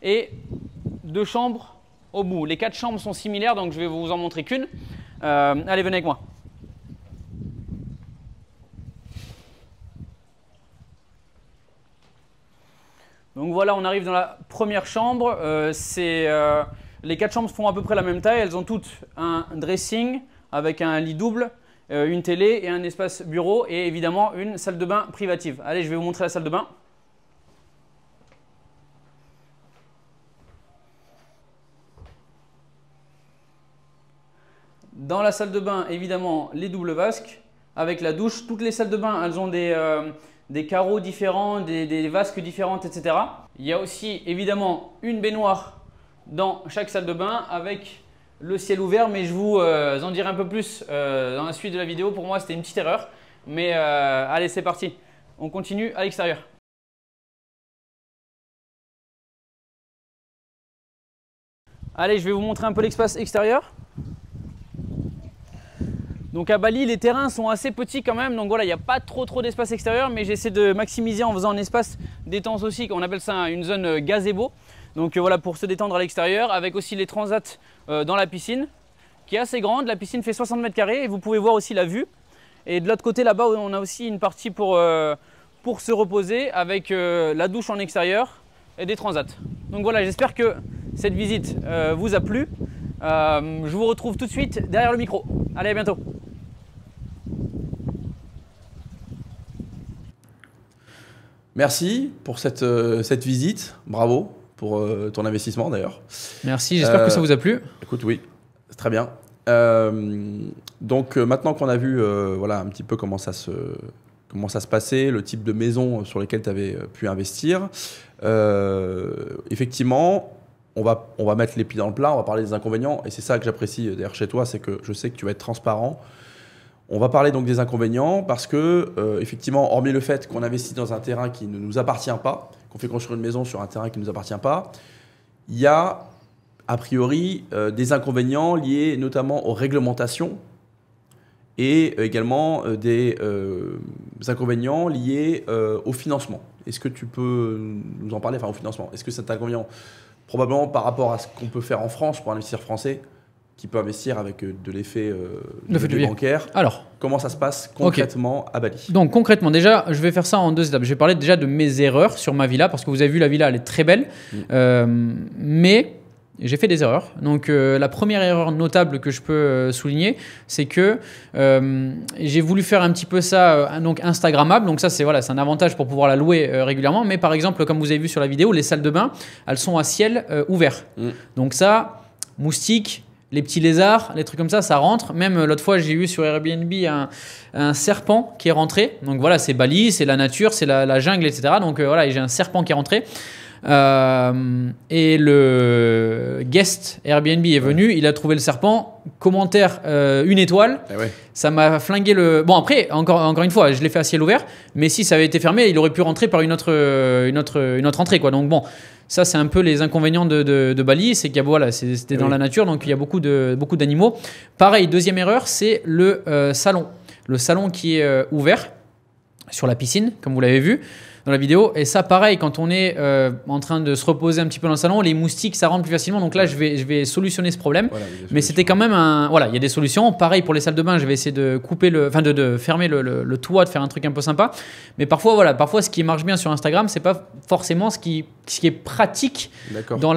et 2 chambres au bout. Les 4 chambres sont similaires, donc je vais vous en montrer qu'une. Allez, venez avec moi. Donc voilà, on arrive dans la première chambre. Les 4 chambres font à peu près la même taille. Elles ont toutes un dressing avec un lit double, une télé et un espace bureau et évidemment une salle de bain privative. Allez, je vais vous montrer la salle de bain. Dans la salle de bain, évidemment, les doubles vasques avec la douche. Toutes les salles de bain, elles ont des carreaux différents, des vasques différentes, etc. Il y a aussi évidemment une baignoire dans chaque salle de bain avec le ciel ouvert, mais je vous en dirai un peu plus dans la suite de la vidéo. Pour moi, c'était une petite erreur. Mais allez, c'est parti. On continue à l'extérieur. Allez, je vais vous montrer un peu l'espace extérieur. Donc à Bali, les terrains sont assez petits quand même. Donc voilà, il n'y a pas trop d'espace extérieur, mais j'essaie de maximiser en faisant un espace détente aussi. On appelle ça une zone gazebo. Donc voilà, pour se détendre à l'extérieur, avec aussi les transats dans la piscine, qui est assez grande. La piscine fait 60 mètres carrés et vous pouvez voir aussi la vue. Et de l'autre côté, là-bas, on a aussi une partie pour se reposer avec la douche en extérieur et des transats. Donc voilà, j'espère que cette visite vous a plu. Je vous retrouve tout de suite derrière le micro. Allez, à bientôt. Merci pour cette visite. Bravo pour ton investissement d'ailleurs. Merci, j'espère que ça vous a plu. Écoute, oui, c'est très bien. Donc maintenant qu'on a vu voilà, un petit peu comment ça se passait, le type de maison sur lesquelles tu avais pu investir, effectivement, on va mettre les pieds dans le plat, on va parler des inconvénients. Et c'est ça que j'apprécie d'ailleurs chez toi, c'est que je sais que tu vas être transparent. On va parler donc des inconvénients parce que, effectivement, hormis le fait qu'on investit dans un terrain qui ne nous appartient pas, qu'on fait construire une maison sur un terrain qui ne nous appartient pas, il y a a priori des inconvénients liés notamment aux réglementations et également des inconvénients liés au financement. Est-ce que tu peux nous en parler, enfin au financement? Est-ce que c'est un inconvénient probablement par rapport à ce qu'on peut faire en France pour un investisseur français qui peut investir avec de l'effet bancaire? Alors, comment ça se passe concrètement à Bali? Donc concrètement, déjà, je vais faire ça en 2 étapes. Je vais parler déjà de mes erreurs sur ma villa, parce que vous avez vu, la villa, elle est très belle. Mais j'ai fait des erreurs. Donc la première erreur notable que je peux souligner, c'est que j'ai voulu faire un petit peu ça donc Instagrammable. Donc ça, c'est voilà, un avantage pour pouvoir la louer régulièrement. Mais par exemple, comme vous avez vu sur la vidéo, les salles de bain, elles sont à ciel ouvert. Donc ça, moustiques, les petits lézards, les trucs comme ça rentre. Même l'autre fois, j'ai eu sur Airbnb un serpent qui est rentré. Donc voilà, c'est Bali, c'est la nature, c'est la jungle, etc. Donc voilà, j'ai un serpent qui est rentré. Et le guest Airbnb est venu, il a trouvé le serpent, commentaire 1 étoile. Ça m'a flingué le... Bon après, encore une fois, je l'ai fait à ciel ouvert, mais si ça avait été fermé, il aurait pu rentrer par une autre entrée, quoi. Donc bon, ça c'est un peu les inconvénients de Bali, c'est qu'il y a, voilà, c'était dans la nature, donc il y a beaucoup d'animaux. Pareil, deuxième erreur, c'est le salon. Le salon qui est ouvert sur la piscine, comme vous l'avez vu dans la vidéo. Et ça, pareil, quand on est en train de se reposer un petit peu dans le salon, les moustiques, ça rentre plus facilement. Donc là, je vais solutionner ce problème. Voilà, mais c'était quand même Voilà, il y a des solutions. Pareil pour les salles de bain, je vais essayer de couper de fermer le toit, de faire un truc un peu sympa. Mais parfois, voilà, ce qui marche bien sur Instagram, c'est pas forcément ce qui est pratique dans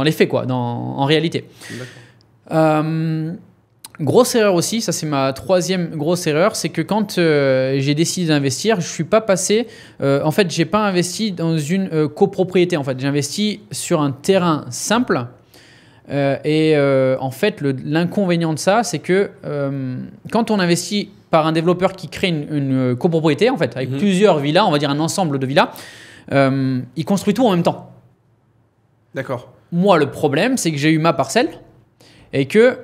les faits, quoi, en réalité. Grosse erreur aussi, ça c'est ma 3e grosse erreur, c'est que quand j'ai décidé d'investir, je suis pas passé, en fait j'ai pas investi dans une copropriété, en fait j'ai investi sur un terrain simple en fait l'inconvénient de ça, c'est que quand on investit par un développeur qui crée une copropriété, en fait avec plusieurs villas, on va dire un ensemble de villas, il construit tout en même temps. D'accord. Moi le problème c'est que j'ai eu ma parcelle et que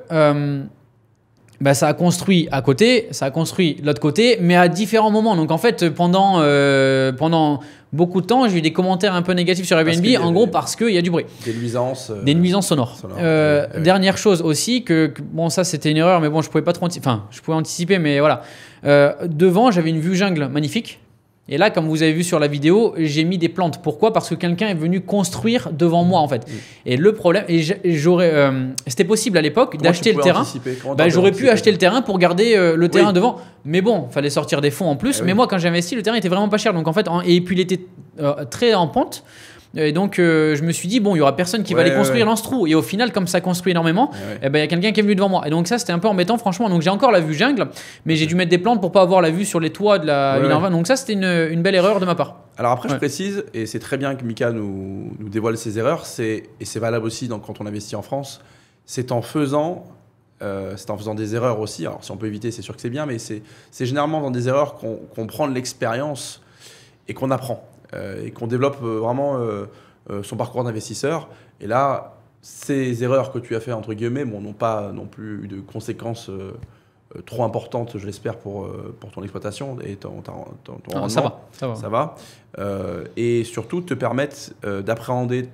ça a construit à côté, ça a construit de l'autre côté, mais à différents moments. Donc en fait, pendant beaucoup de temps, j'ai eu des commentaires un peu négatifs sur Airbnb, en gros parce qu'il y a du bruit. Des nuisances. Des nuisances sonores. Dernière chose aussi, bon ça c'était une erreur, mais bon je pouvais pas trop je pouvais anticiper, mais voilà. Devant, j'avais une vue jungle magnifique. Et là, comme vous avez vu sur la vidéo, j'ai mis des plantes. Pourquoi? Parce que quelqu'un est venu construire devant moi, en fait. Et le problème, c'était possible à l'époque d'acheter le terrain. J'aurais pu acheter le terrain pour garder le terrain devant. Mais bon, il fallait sortir des fonds en plus. Mais moi, quand j'ai investi, le terrain était vraiment pas cher. Donc en fait, et puis il était très en pente. Et donc, je me suis dit, bon, il n'y aura personne qui va aller construire dans ce trou. Et au final, comme ça construit énormément, il y a quelqu'un qui est venu devant moi. Et donc, ça, c'était un peu embêtant, franchement. Donc, j'ai encore la vue jungle, mais j'ai dû mettre des plantes pour pas avoir la vue sur les toits de la ville en vain. Donc, ça, c'était une belle erreur de ma part. Alors, après, je précise, et c'est très bien que Mika nous dévoile ses erreurs, et c'est valable aussi quand on investit en France, c'est en faisant des erreurs aussi. Alors, si on peut éviter, c'est sûr que c'est bien, mais c'est généralement dans des erreurs qu'on prend de l'expérience et qu'on apprend. Et qu'on développe vraiment son parcours d'investisseur. Et là, ces erreurs que tu as fait, entre guillemets, bon, n'ont pas non plus eu de conséquences trop importantes, je l'espère, pour ton exploitation et ton rendement. Ça va. Ça va. Et surtout, te permettre d'appréhender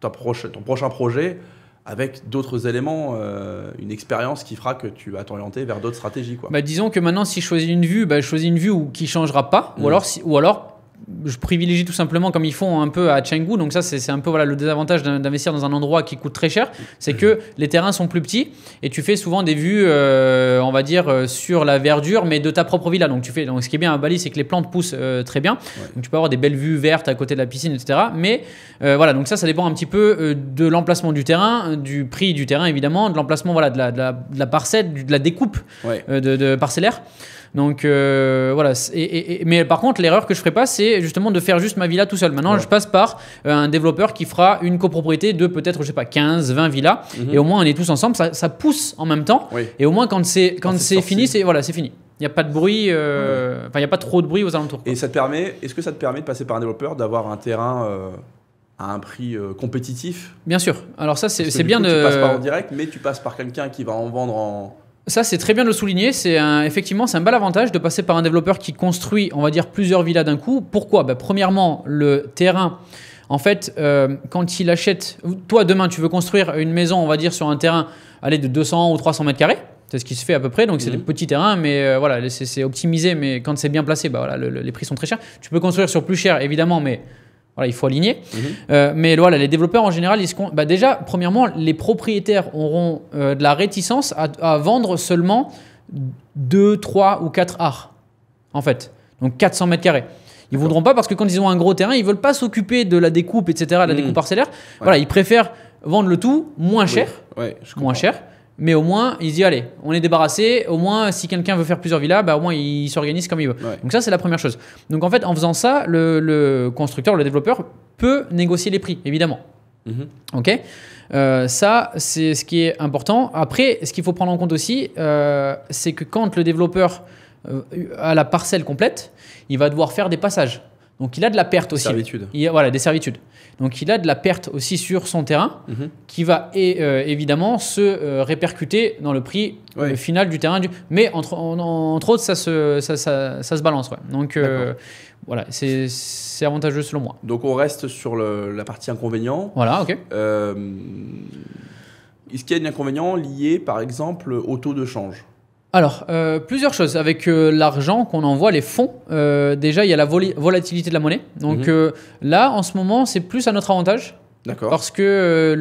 ton prochain projet avec d'autres éléments, une expérience qui fera que tu vas t'orienter vers d'autres stratégies, quoi. Bah, disons que maintenant, si je choisis une vue, je choisis une vue qui ne changera pas. Ou alors, je privilégie tout simplement comme ils font un peu à Chengdu. Donc ça, c'est un peu le désavantage d'investir dans un endroit qui coûte très cher. C'est que les terrains sont plus petits et tu fais souvent des vues, on va dire, sur la verdure, mais de ta propre villa. Donc, ce qui est bien à Bali, c'est que les plantes poussent très bien. Ouais. Donc tu peux avoir des belles vues vertes à côté de la piscine, etc. Mais voilà, donc ça dépend un petit peu de l'emplacement du terrain, du prix du terrain évidemment, de l'emplacement de la parcelle, de la découpe de parcellaire. Donc voilà, mais par contre l'erreur que je ferai pas, c'est justement de faire juste ma villa tout seul. Maintenant je passe par un développeur qui fera une copropriété de peut-être, je sais pas, 15, 20 villas, et au moins on est tous ensemble, ça pousse en même temps, et au moins quand c'est fini, c'est fini. Il n'y a pas de bruit, il n'y a pas trop de bruit aux alentours, quoi. Et est-ce que ça te permet de passer par un développeur, d'avoir un terrain à un prix compétitif? Bien sûr. Alors ça c'est bien Tu passes pas en direct, mais tu passes par quelqu'un qui va en vendre en... Ça, c'est très bien de le souligner. Effectivement, c'est un bel avantage de passer par un développeur qui construit, on va dire, plusieurs villas d'un coup. Pourquoi ? Premièrement, le terrain, en fait, quand il achète... Toi, demain, tu veux construire une maison, on va dire, sur un terrain de 200 ou 300 mètres carrés. C'est ce qui se fait à peu près. Donc, c'est des petits terrains, mais voilà, c'est optimisé. Mais quand c'est bien placé, les prix sont très chers. Tu peux construire sur plus cher, évidemment, mais... Voilà, il faut aligner. Mais voilà, les développeurs en général, déjà, premièrement, les propriétaires auront de la réticence à vendre seulement 2, 3 ou 4 arts, en fait. Donc 400 mètres carrés. Ils ne voudront pas parce que quand ils ont un gros terrain, ils ne veulent pas s'occuper de la découpe, etc., la découpe parcellaire. Voilà, ils préfèrent vendre le tout moins cher. Moins cher. Mais au moins, ils se disent, allez, on est débarrassé. Au moins, si quelqu'un veut faire plusieurs villas, au moins, il s'organise comme il veut. Donc ça, c'est la première chose. Donc en fait, en faisant ça, le constructeur, le développeur peut négocier les prix, évidemment. Ok. Ça, c'est ce qui est important. Après, ce qu'il faut prendre en compte aussi, c'est que quand le développeur a la parcelle complète, il va devoir faire des passages. Donc il a de la perte aussi. Des servitudes. Donc il a de la perte aussi sur son terrain qui va évidemment se répercuter dans le prix final du terrain. Mais entre autres, ça se balance. Donc voilà, c'est avantageux selon moi. Donc on reste sur la partie inconvénient. Voilà, ok. Est-ce qu'il y a un inconvénient lié par exemple au taux de change ? Alors, plusieurs choses. Avec l'argent qu'on envoie, les fonds, déjà, il y a la volatilité de la monnaie. Donc là, en ce moment, c'est plus à notre avantage. D'accord. Parce que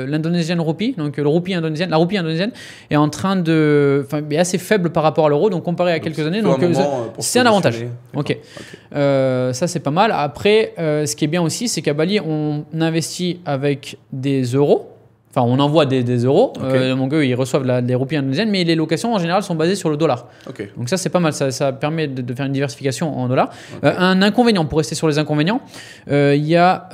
l'Indonesian Rupee, donc la roupie indonésienne, est en train est assez faible par rapport à l'euro. Donc comparé à quelques années, donc c'est un avantage. Ok. Ça, c'est pas mal. Après, ce qui est bien aussi, c'est qu'à Bali, on investit avec des euros. Enfin, on envoie des euros. Donc eux, ils reçoivent des roupies indonésiennes, mais les locations en général sont basées sur le dollar. Donc ça, c'est pas mal. Ça permet de faire une diversification en dollars. Un inconvénient, pour rester sur les inconvénients, il y a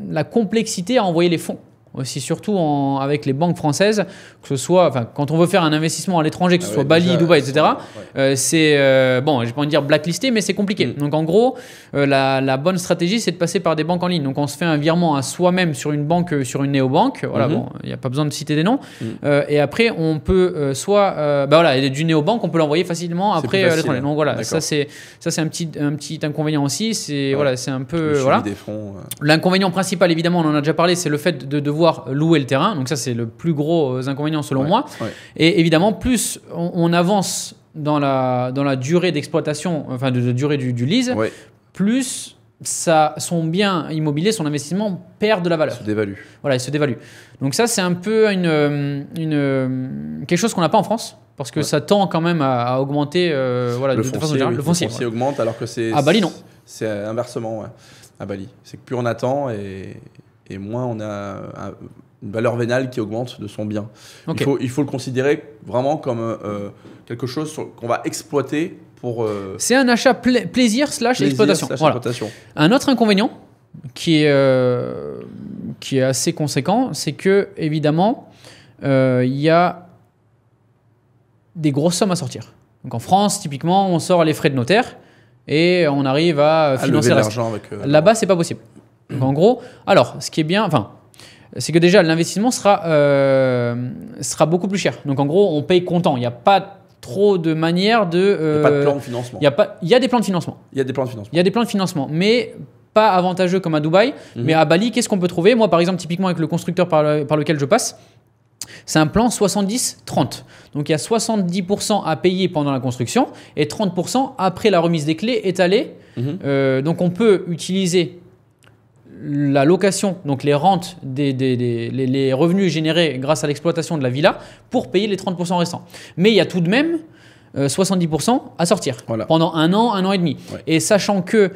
la complexité à envoyer les fonds. Aussi, surtout avec les banques françaises, que ce soit, quand on veut faire un investissement à l'étranger, que ce soit Bali, Dubaï, etc., c'est, bon, j'ai pas envie de dire blacklisté, mais c'est compliqué. Donc en gros, la bonne stratégie, c'est de passer par des banques en ligne. Donc on se fait un virement à soi-même sur une banque, sur une néobanque. Voilà, bon, il n'y a pas besoin de citer des noms. Et après, on peut du néobanque, on peut l'envoyer facilement après à l'étranger. Donc voilà, ça c'est un petit inconvénient aussi. C'est c'est un peu L'inconvénient principal, évidemment, on en a déjà parlé, c'est le fait de devoir louer le terrain. Donc ça, c'est le plus gros inconvénient selon moi. Et évidemment, plus on avance dans la durée d'exploitation, enfin de durée du lease, plus son bien immobilier, son investissement perd de la valeur. Il se dévalue. Voilà, il se dévalue. Donc ça, c'est un peu quelque chose qu'on n'a pas en France. Parce que ça tend quand même à augmenter de façon générale. Le foncier augmente alors que c'est... À Bali, non. C'est inversement, à Bali. C'est que plus on attend et moins on a une valeur vénale qui augmente de son bien. Il faut le considérer vraiment comme quelque chose qu'on va exploiter pour... C'est un achat plaisir / exploitation. Un autre inconvénient qui est assez conséquent, c'est que évidemment, il y a des grosses sommes à sortir. Donc en France, typiquement, on sort les frais de notaire et on arrive à financer l'argent. Là-bas, c'est pas possible. Donc en gros, alors, ce qui est bien, c'est que déjà l'investissement sera beaucoup plus cher. Donc en gros, on paye comptant. Il n'y a pas trop de manières de. Il n'y a pas de plan de financement. Il y a des plans de financement. Il y a des plans de financement. Il y a des plans de financement, mais pas avantageux comme à Dubaï. Mais à Bali, qu'est-ce qu'on peut trouver? Moi, par exemple, typiquement avec le constructeur par lequel je passe, c'est un plan 70-30. Donc il y a 70% à payer pendant la construction et 30% après la remise des clés étalées. Donc on peut utiliser la location, donc les rentes, les revenus générés grâce à l'exploitation de la villa pour payer les 30% restants. Mais il y a tout de même 70% à sortir pendant un an et demi. Ouais. Et sachant que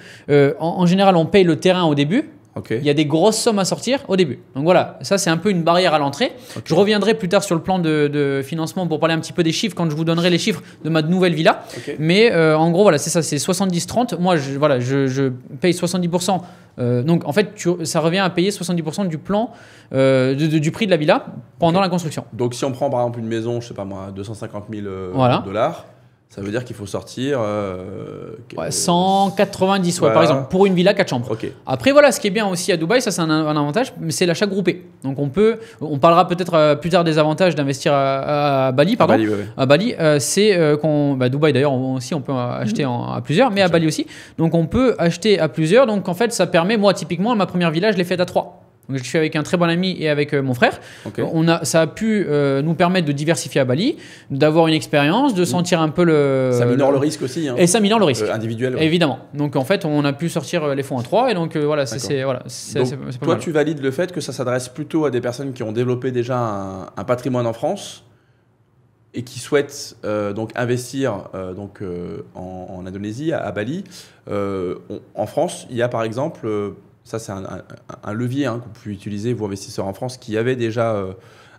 en général on paye le terrain au début, il y a des grosses sommes à sortir au début. Donc voilà, ça c'est un peu une barrière à l'entrée. Je reviendrai plus tard sur le plan de financement pour parler un petit peu des chiffres quand je vous donnerai les chiffres de ma nouvelle villa. Mais en gros, voilà, c'est ça, c'est 70-30. Moi, je paye 70%. Donc en fait, ça revient à payer 70% du plan du prix de la villa pendant la construction. Donc si on prend par exemple une maison, je sais pas moi, 250 000 dollars, ça veut dire qu'il faut sortir 190 par exemple pour une villa 4 chambres. Après voilà, ce qui est bien aussi à Dubaï, ça c'est un avantage, mais c'est l'achat groupé. Donc on parlera peut-être plus tard des avantages d'investir à Bali, pardon. À Bali, c'est Dubaï d'ailleurs aussi on peut acheter à plusieurs, mais à Bali aussi. Donc on peut acheter à plusieurs. Donc en fait ça permet, moi typiquement ma première villa je l'ai faite à 3. Donc, je suis avec un très bon ami et avec mon frère. Ça a pu nous permettre de diversifier à Bali, d'avoir une expérience, de sentir un peu Ça minore le risque aussi. Hein. Et ça minore le risque. Individuel. Évidemment. Donc en fait, on a pu sortir les fonds à 3 et donc voilà, c'est pas toi, mal. tu valides le fait que ça s'adresse plutôt à des personnes qui ont développé déjà un patrimoine en France et qui souhaitent donc investir en Indonésie, à Bali. En France, il y a par exemple... ça, c'est un levier que vous pouvez utiliser, vous investisseurs en France, qui avez déjà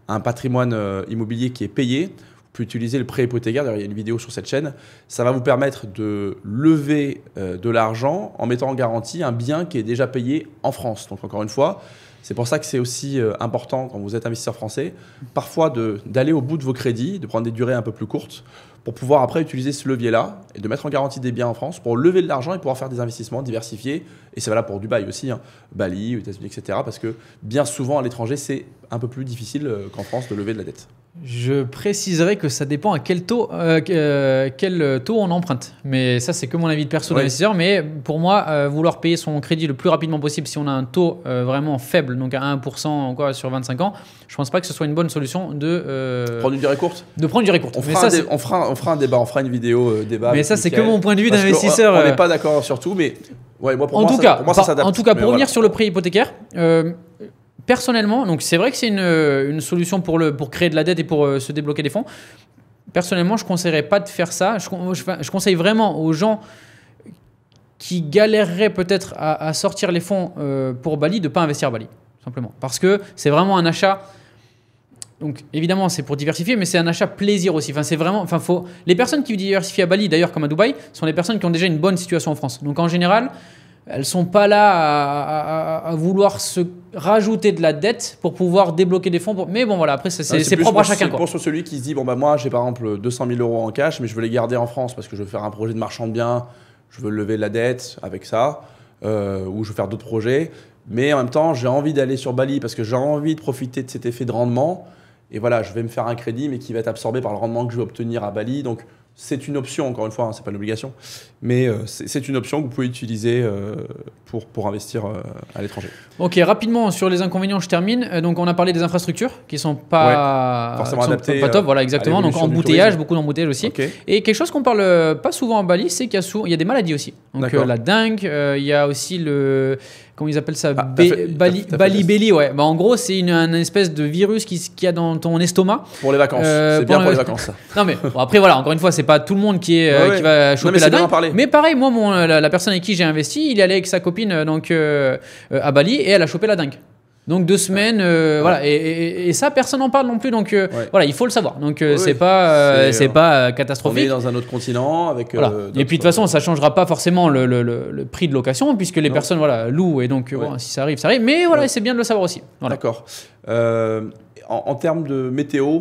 un patrimoine immobilier qui est payé. Vous pouvez utiliser le prêt hypothécaire. D'ailleurs, il y a une vidéo sur cette chaîne. Ça va vous permettre de lever de l'argent en mettant en garantie un bien qui est déjà payé en France. Donc, encore une fois, c'est pour ça que c'est aussi important, quand vous êtes investisseur français, parfois d'aller au bout de vos crédits, de prendre des durées un peu plus courtes, pour pouvoir après utiliser ce levier-là et de mettre en garantie des biens en France pour lever de l'argent et pouvoir faire des investissements diversifiés. Et c'est valable pour Dubaï aussi, Bali, aux États-Unis, etc. Parce que bien souvent à l'étranger, c'est un peu plus difficile qu'en France de lever de la dette. Je préciserai que ça dépend à quel taux on emprunte. Mais ça, c'est que mon avis de perso d'investisseur. Mais pour moi, vouloir payer son crédit le plus rapidement possible si on a un taux vraiment faible, donc à 1% sur 25 ans, je ne pense pas que ce soit une bonne solution de prendre une durée courte. De prendre une durée courte. On fera un débat, on fera une vidéo débat. Mais ça, c'est que mon point de vue d'investisseur. On n'est pas d'accord sur tout, mais ouais, moi, pour moi, ça s'adapte. En tout cas, pour revenir sur le prêt hypothécaire, personnellement, donc c'est vrai que c'est une solution pour créer de la dette et pour se débloquer des fonds. Personnellement, je ne conseillerais pas de faire ça. Je conseille vraiment aux gens qui galéreraient peut-être à sortir les fonds pour Bali de ne pas investir à Bali, simplement. Parce que c'est vraiment un achat. Donc évidemment, c'est pour diversifier, mais c'est un achat plaisir aussi. Enfin, c'est vraiment, les personnes qui diversifient à Bali, d'ailleurs comme à Dubaï, sont des personnes qui ont déjà une bonne situation en France. Donc en général, elles ne sont pas là à vouloir se rajouter de la dette pour pouvoir débloquer des fonds. Mais bon, voilà, après, c'est propre à chacun. C'est pour celui qui se dit, moi, j'ai par exemple 200 000 euros en cash, mais je veux les garder en France parce que je veux faire un projet de marchand de biens, je veux lever de la dette avec ça, ou je veux faire d'autres projets. Mais en même temps, j'ai envie d'aller sur Bali parce que j'ai envie de profiter de cet effet de rendement. Et voilà, je vais me faire un crédit, mais qui va être absorbé par le rendement que je vais obtenir à Bali. Donc, c'est une option, encore une fois, c'est pas une obligation. Mais c'est une option que vous pouvez utiliser pour investir à l'étranger. Ok, rapidement, sur les inconvénients, je termine. Donc, on a parlé des infrastructures qui ne sont pas, forcément adaptées, pas top. Voilà, exactement. Donc, embouteillage, beaucoup d'embouteillages aussi. Et quelque chose qu'on ne parle pas souvent à Bali, c'est qu'il y a des maladies aussi. Donc, la dengue, il y a aussi le... Comment ils appellent ça? Bali Belly, ouais. En gros, c'est une espèce de virus qu'il y a dans ton estomac. Pour les vacances. C'est bien pour les vacances, ça. Non, mais après, voilà, encore une fois, c'est pas tout le monde qui va choper la dengue. Mais pareil, moi, la personne avec qui j'ai investi, il est allé avec sa copine à Bali et elle a chopé la dengue. Donc 2 semaines, voilà, et ça personne n'en parle non plus, donc voilà, il faut le savoir. Donc c'est pas catastrophique. On est dans un autre continent avec. Voilà. Et puis de toute façon, ça changera pas forcément le prix de location puisque les personnes louent et donc si ça arrive, ça arrive. Mais voilà, c'est bien de le savoir aussi. Voilà. D'accord. En termes de météo,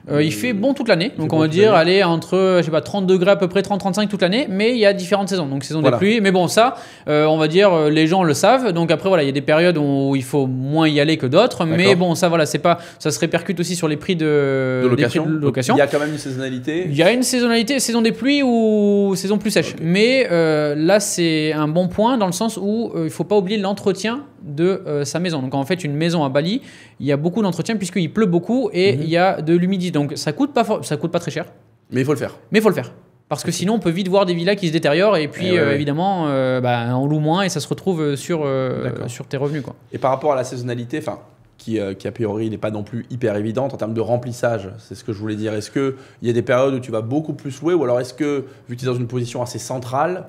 Il fait bon toute l'année, donc on bon va toute dire l'année. aller entre je sais pas, 30 degrés à peu près, 30-35 toute l'année, mais il y a différentes saisons, donc saison des pluies, mais bon ça, on va dire les gens le savent, donc après voilà, il y a des périodes où il faut moins y aller que d'autres, mais bon ça voilà, c'est pas, ça se répercute aussi sur les prix de location. des prix de location. Il y a quand même une saisonnalité. Il y a une saisonnalité, saison des pluies ou saison plus sèche, mais là c'est un bon point dans le sens où il faut pas oublier l'entretien de sa maison. Donc en fait une maison à Bali, il y a beaucoup d'entretien puisqu'il pleut beaucoup et il y a de l'humidité. Donc ça coûte pas très cher. Mais il faut le faire. Mais il faut le faire. Parce que sinon on peut vite voir des villas qui se détériorent et puis évidemment on loue moins et ça se retrouve sur tes revenus, quoi. Et par rapport à la saisonnalité, qui a priori n'est pas non plus hyper évidente en termes de remplissage, c'est ce que je voulais dire. Est-ce qu'il y a des périodes où tu vas beaucoup plus louer, ou alors est-ce que, vu que tu es dans une position assez centrale,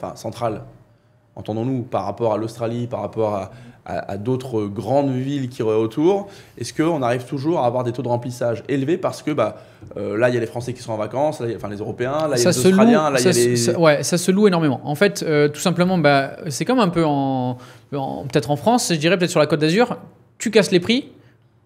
entendons-nous, par rapport à l'Australie, par rapport à d'autres grandes villes qui auraient autour, est-ce qu'on arrive toujours à avoir des taux de remplissage élevés parce que là, il y a les Français qui sont en vacances, là, les Européens, là, il y a les Australiens, là, il y a les... ça se loue énormément. En fait, tout simplement, c'est comme un peu peut-être en France, je dirais peut-être sur la Côte d'Azur, tu casses les prix,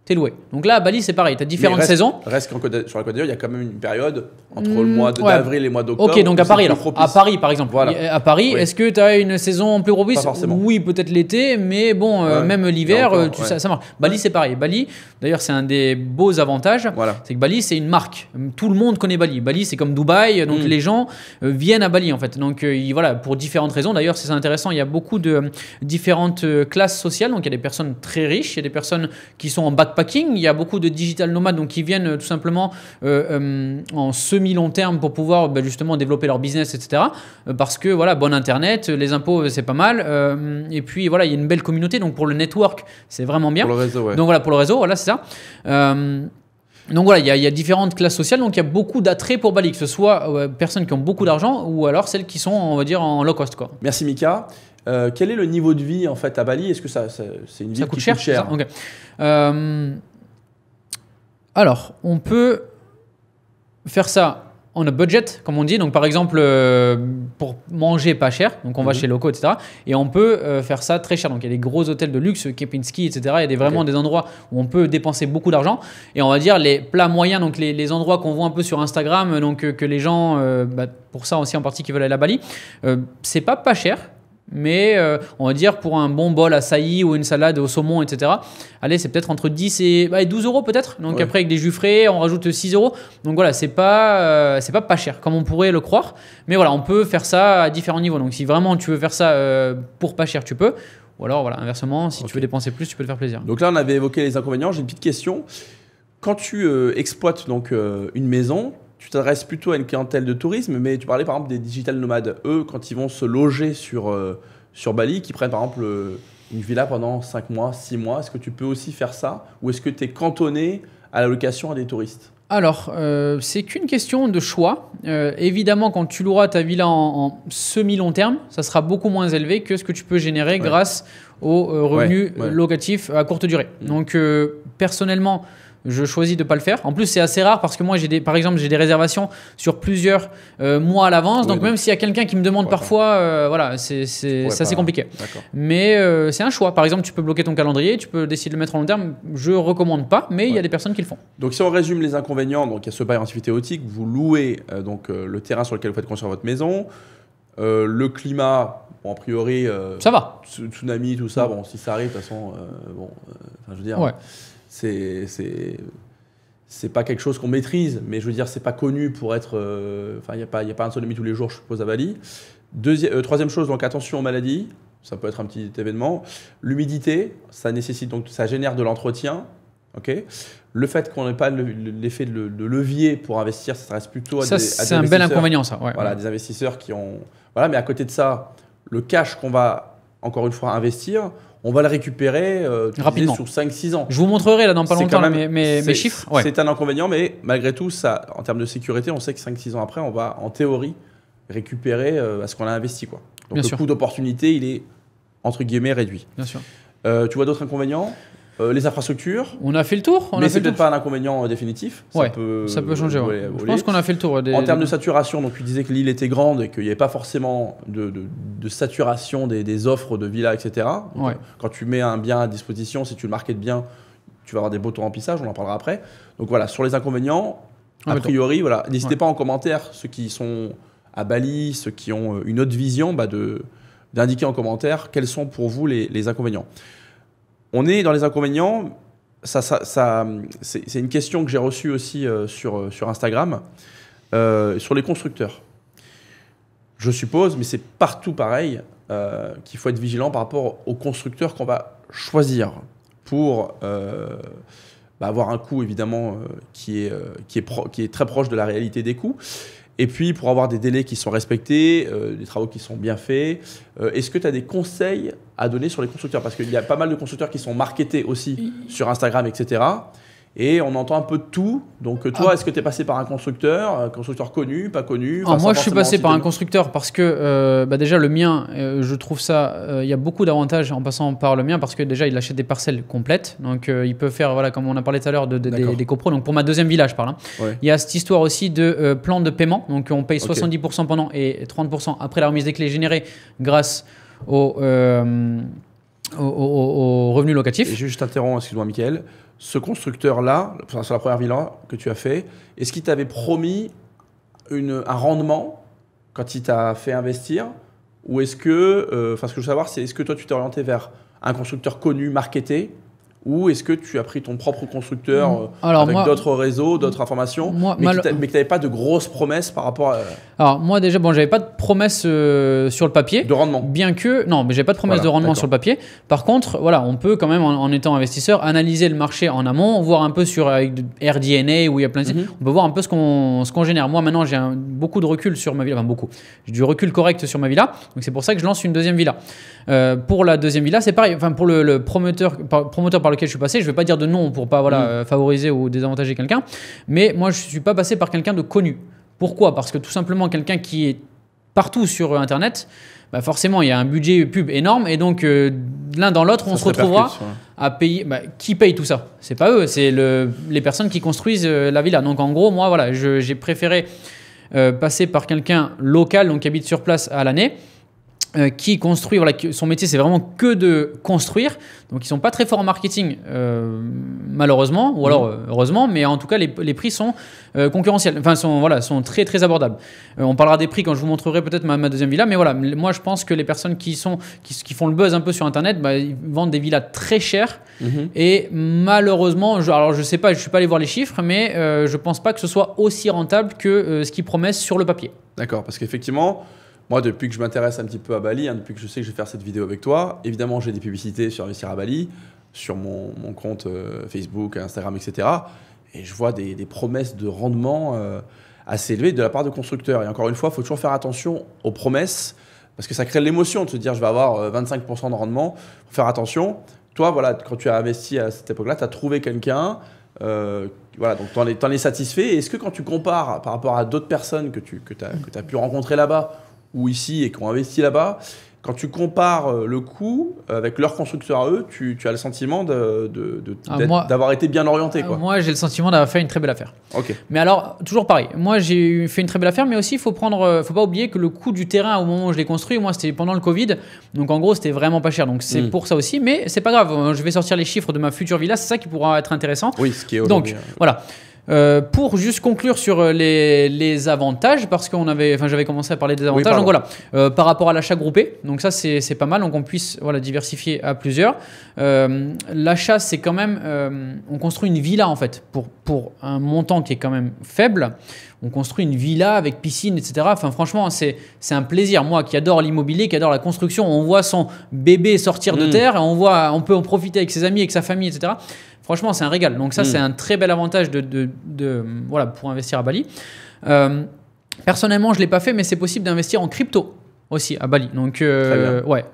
t'es loué. Donc là, à Bali, c'est pareil, tu as différentes saisons. Reste sur la Côte d'Azur, il y a quand même une période entre le mois d'avril et le mois d'octobre. Ok, donc à Paris, à Paris, par exemple. Voilà. À Paris, est-ce que tu as une saison plus propice? Pas forcément. Oui, peut-être l'été, mais bon, même l'hiver, ça marche. Bali, c'est pareil. Bali, d'ailleurs, c'est un des beaux avantages. Voilà. C'est que Bali, c'est une marque. Tout le monde connaît Bali. Bali, c'est comme Dubaï, donc les gens viennent à Bali, en fait. Donc voilà, pour différentes raisons. D'ailleurs, c'est intéressant, il y a beaucoup de différentes classes sociales. Donc il y a des personnes très riches, il y a des personnes qui sont en backpacking, il y a beaucoup de digital nomades donc qui viennent tout simplement en semi-long terme pour pouvoir justement développer leur business, etc. Parce que voilà, bon internet, les impôts c'est pas mal, et puis voilà, il y a une belle communauté, donc pour le network c'est vraiment bien. Pour le réseau, ouais. Donc voilà, pour le réseau, voilà, c'est ça. Donc voilà, il y a différentes classes sociales, donc il y a beaucoup d'attrait pour Bali, que ce soit personnes qui ont beaucoup d'argent ou alors celles qui sont, on va dire, en low cost, quoi. Merci Mika. Quel est le niveau de vie en fait à Bali? Est-ce que c'est une ville qui coûte cher? Ça, okay. Alors, on peut faire ça on a budget, comme on dit. Donc, par exemple, pour manger pas cher, donc on va chez locaux, etc. Et on peut faire ça très cher. Donc, il y a des gros hôtels de luxe, Kempinski, etc. Il y a vraiment des endroits où on peut dépenser beaucoup d'argent. Et on va dire les plats moyens, donc les endroits qu'on voit un peu sur Instagram, donc que les gens, pour ça aussi en partie, qui veulent aller à Bali, c'est pas cher. Mais on va dire pour un bon bol açaï ou une salade au saumon, etc. Allez, c'est peut-être entre 10 et 12 euros peut-être. Donc après avec des jus frais, on rajoute 6 euros. Donc voilà, c'est pas cher comme on pourrait le croire. Mais voilà, on peut faire ça à différents niveaux. Donc si vraiment tu veux faire ça pour pas cher, tu peux. Ou alors voilà, inversement, si tu veux dépenser plus, tu peux te faire plaisir. Donc là, on avait évoqué les inconvénients. J'ai une petite question. Quand tu exploites donc une maison, tu t'adresses plutôt à une clientèle de tourisme, mais tu parlais par exemple des digital nomades. Eux, quand ils vont se loger sur Bali, qui prennent par exemple une villa pendant 5 mois, 6 mois, est-ce que tu peux aussi faire ça? Ou est-ce que tu es cantonné à la location à des touristes? Alors, c'est qu'une question de choix. Évidemment, quand tu loueras ta villa en semi-long terme, ça sera beaucoup moins élevé que ce que tu peux générer grâce aux revenus locatifs à courte durée. Donc, personnellement, je choisis de ne pas le faire. En plus, c'est assez rare parce que moi, par exemple, j'ai des réservations sur plusieurs mois à l'avance. Donc, même s'il y a quelqu'un qui me demande parfois, voilà, c'est assez compliqué. Mais c'est un choix. Par exemple, tu peux bloquer ton calendrier, tu peux décider de le mettre en long terme. Je ne recommande pas, mais il y a des personnes qui le font. Donc, si on résume les inconvénients, donc il y a ce bail amphithéotique, vous louez le terrain sur lequel vous faites construire votre maison. Le climat, bon, a priori, ça va. Tsunami, tout ça, bon, si ça arrive, de toute façon, je veux dire. C'est pas quelque chose qu'on maîtrise, mais je veux dire, c'est pas connu pour être. Enfin, il n'y a pas un tsunami tous les jours, je suppose, à Bali. Troisième chose, donc attention aux maladies, ça peut être un petit événement. L'humidité, ça génère de l'entretien. Okay. Le fait qu'on n'ait pas l'effet de levier pour investir, ça reste plutôt à des investisseurs. C'est un bel inconvénient, ça. Voilà, des investisseurs qui ont. Voilà, mais à côté de ça, le cash qu'on va encore une fois investir, on va le récupérer rapidement sur 5-6 ans. Je vous montrerai là dans pas longtemps mes chiffres. C'est un inconvénient, mais malgré tout, ça, en termes de sécurité, on sait que 5-6 ans après, on va en théorie récupérer ce qu'on a investi, quoi. Donc le coût d'opportunité, il est entre guillemets réduit. Bien sûr. Tu vois d'autres inconvénients? Les infrastructures. On a fait le tour. Mais c'est peut-être pas un inconvénient définitif. Ça peut changer. Je pense qu'on a fait le tour. En termes de saturation, donc tu disais que l'île était grande et qu'il n'y avait pas forcément de saturation des offres de villas, etc. Donc, quand tu mets un bien à disposition, si tu le marketes bien, tu vas avoir des beaux taux de remplissage, on en parlera après. Donc voilà, sur les inconvénients, A priori, voilà, n'hésitez pas en commentaire, ceux qui sont à Bali, ceux qui ont une autre vision, d'indiquer en commentaire quels sont pour vous les inconvénients. On est dans les inconvénients, c'est une question que j'ai reçue aussi sur Instagram, sur les constructeurs. Je suppose, mais c'est partout pareil, qu'il faut être vigilant par rapport aux constructeurs qu'on va choisir pour avoir un coût évidemment qui est très proche de la réalité des coûts. Et puis, pour avoir des délais qui sont respectés, des travaux qui sont bien faits, est-ce que tu as des conseils à donner sur les constructeurs? Parce qu'il y a pas mal de constructeurs qui sont marketés aussi sur Instagram, etc. Et on entend un peu de tout. Donc toi, est-ce que tu es passé par un constructeur connu, pas connu? Moi, je suis passé par un constructeur parce que déjà, le mien, je trouve ça, il y a beaucoup d'avantages en passant par le mien parce que déjà, il achète des parcelles complètes. Donc, il peut faire, voilà, comme on a parlé tout à l'heure, des copros. Donc, pour ma deuxième villa, je parle. Ouais. Il y a cette histoire aussi de plan de paiement. Donc, on paye 70% pendant et 30% après la remise des clés générées grâce au revenu locatif. Et juste t'interromps, excuse-moi, Michael. Ce constructeur-là, sur la première villa que tu as fait, est-ce qu'il t'avait promis un rendement quand il t'a fait investir? Ou est-ce que, ce que je veux savoir, c'est est-ce que toi tu t'es orienté vers un constructeur connu, marketé? Ou est-ce que tu as pris ton propre constructeur avec d'autres réseaux, d'autres informations, mais que tu n'avais pas de grosses promesses par rapport à... Alors moi déjà, j'avais pas de promesse sur le papier. De rendement. Bien que... Non, mais j'avais pas de promesse de rendement sur le papier. Par contre, voilà, on peut quand même, en étant investisseur, analyser le marché en amont, voir un peu avec RDNA, où il y a plein de sites. On peut voir un peu ce qu'on génère. Moi maintenant, j'ai beaucoup de recul sur ma villa. Enfin beaucoup. J'ai du recul correct sur ma villa. Donc c'est pour ça que je lance une deuxième villa. Pour la deuxième villa, c'est pareil. Enfin, pour le promoteur par lequel je suis passé, je ne vais pas dire de nom pour pas favoriser ou désavantager quelqu'un, mais moi je ne suis pas passé par quelqu'un de connu. Pourquoi? Parce que tout simplement quelqu'un qui est partout sur Internet, forcément il y a un budget pub énorme et donc l'un dans l'autre on se retrouvera à payer. Qui paye tout ça? C'est pas eux, c'est les personnes qui construisent la villa. Donc en gros moi voilà, j'ai préféré passer par quelqu'un local, donc qui habite sur place à l'année, qui construit, voilà, son métier c'est vraiment que de construire, donc ils sont pas très forts en marketing malheureusement, ou alors heureusement, mais en tout cas les prix sont concurrentiels, enfin sont très très abordables. On parlera des prix quand je vous montrerai peut-être ma deuxième villa, mais voilà, moi je pense que les personnes qui font le buzz un peu sur internet, ils vendent des villas très chères et malheureusement, alors je sais pas, je suis pas allé voir les chiffres, mais je pense pas que ce soit aussi rentable que ce qu'ils promettent sur le papier. D'accord, parce qu'effectivement, moi, depuis que je m'intéresse un petit peu à Bali, depuis que je sais que je vais faire cette vidéo avec toi, évidemment, j'ai des publicités sur Investir à Bali, sur mon compte Facebook, Instagram, etc. Et je vois des promesses de rendement assez élevées de la part de constructeurs. Et encore une fois, il faut toujours faire attention aux promesses, parce que ça crée de l'émotion de se dire je vais avoir 25% de rendement. Il faut faire attention. Toi, voilà, quand tu as investi à cette époque-là, tu as trouvé quelqu'un. Voilà, donc tu en es satisfait. Est-ce que quand tu compares par rapport à d'autres personnes que tu as pu rencontrer là-bas, ou ici et qui ont investi là-bas, quand tu compares le coût avec leur constructeur à eux, tu as le sentiment d'avoir été bien orienté, quoi. Moi, j'ai le sentiment d'avoir fait une très belle affaire. Okay. Mais alors, toujours pareil, moi j'ai fait une très belle affaire, mais aussi il faut pas oublier que le coût du terrain au moment où je l'ai construit, moi c'était pendant le Covid, donc en gros c'était vraiment pas cher, donc c'est pour ça aussi, mais c'est pas grave, je vais sortir les chiffres de ma future villa, c'est ça qui pourra être intéressant. Oui, ce qui est aujourd'hui. Donc voilà. Pour juste conclure sur les avantages, parce que j'avais commencé à parler des avantages, donc voilà, par rapport à l'achat groupé, donc ça c'est pas mal, donc on puisse diversifier à plusieurs. L'achat, c'est quand même, on construit une villa en fait, pour un montant qui est quand même faible, on construit une villa avec piscine, etc. Enfin franchement, c'est un plaisir. Moi qui adore l'immobilier, qui adore la construction, on voit son bébé sortir de terre, et on peut en profiter avec ses amis, avec sa famille, etc. Franchement, c'est un régal. Donc ça, c'est un très bel avantage pour investir à Bali. Personnellement, je ne l'ai pas fait, mais c'est possible d'investir en crypto aussi à Bali. Donc,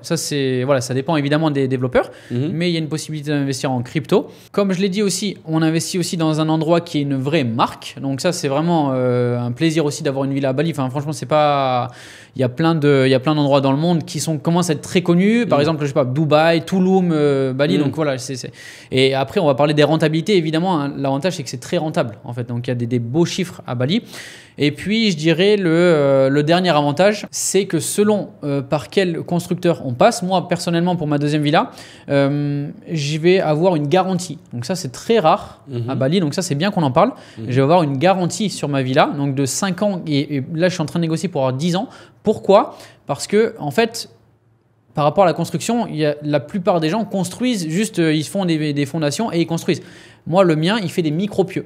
ça dépend évidemment des développeurs, mais il y a une possibilité d'investir en crypto. Comme je l'ai dit aussi, on investit aussi dans un endroit qui est une vraie marque. Donc ça, c'est vraiment un plaisir aussi d'avoir une villa à Bali. Enfin, franchement, c'est pas... Il y a plein d'endroits dans le monde qui commencent à être très connus. Par exemple, je sais pas, Dubaï, Tulum, Bali. Donc voilà. Et après, on va parler des rentabilités. Évidemment, hein, l'avantage, c'est que c'est très rentable en fait. Donc il y a des beaux chiffres à Bali. Et puis, je dirais le dernier avantage, c'est que selon selon par quel constructeur on passe, moi personnellement pour ma deuxième villa, je vais avoir une garantie. Donc ça c'est très rare à Bali, donc ça c'est bien qu'on en parle. Je vais avoir une garantie sur ma villa, donc de 5 ans, et là je suis en train de négocier pour avoir 10 ans. Pourquoi ? Parce que en fait, par rapport à la construction, la plupart des gens construisent juste, ils font des fondations et ils construisent. Moi le mien, il fait des micro-pieux.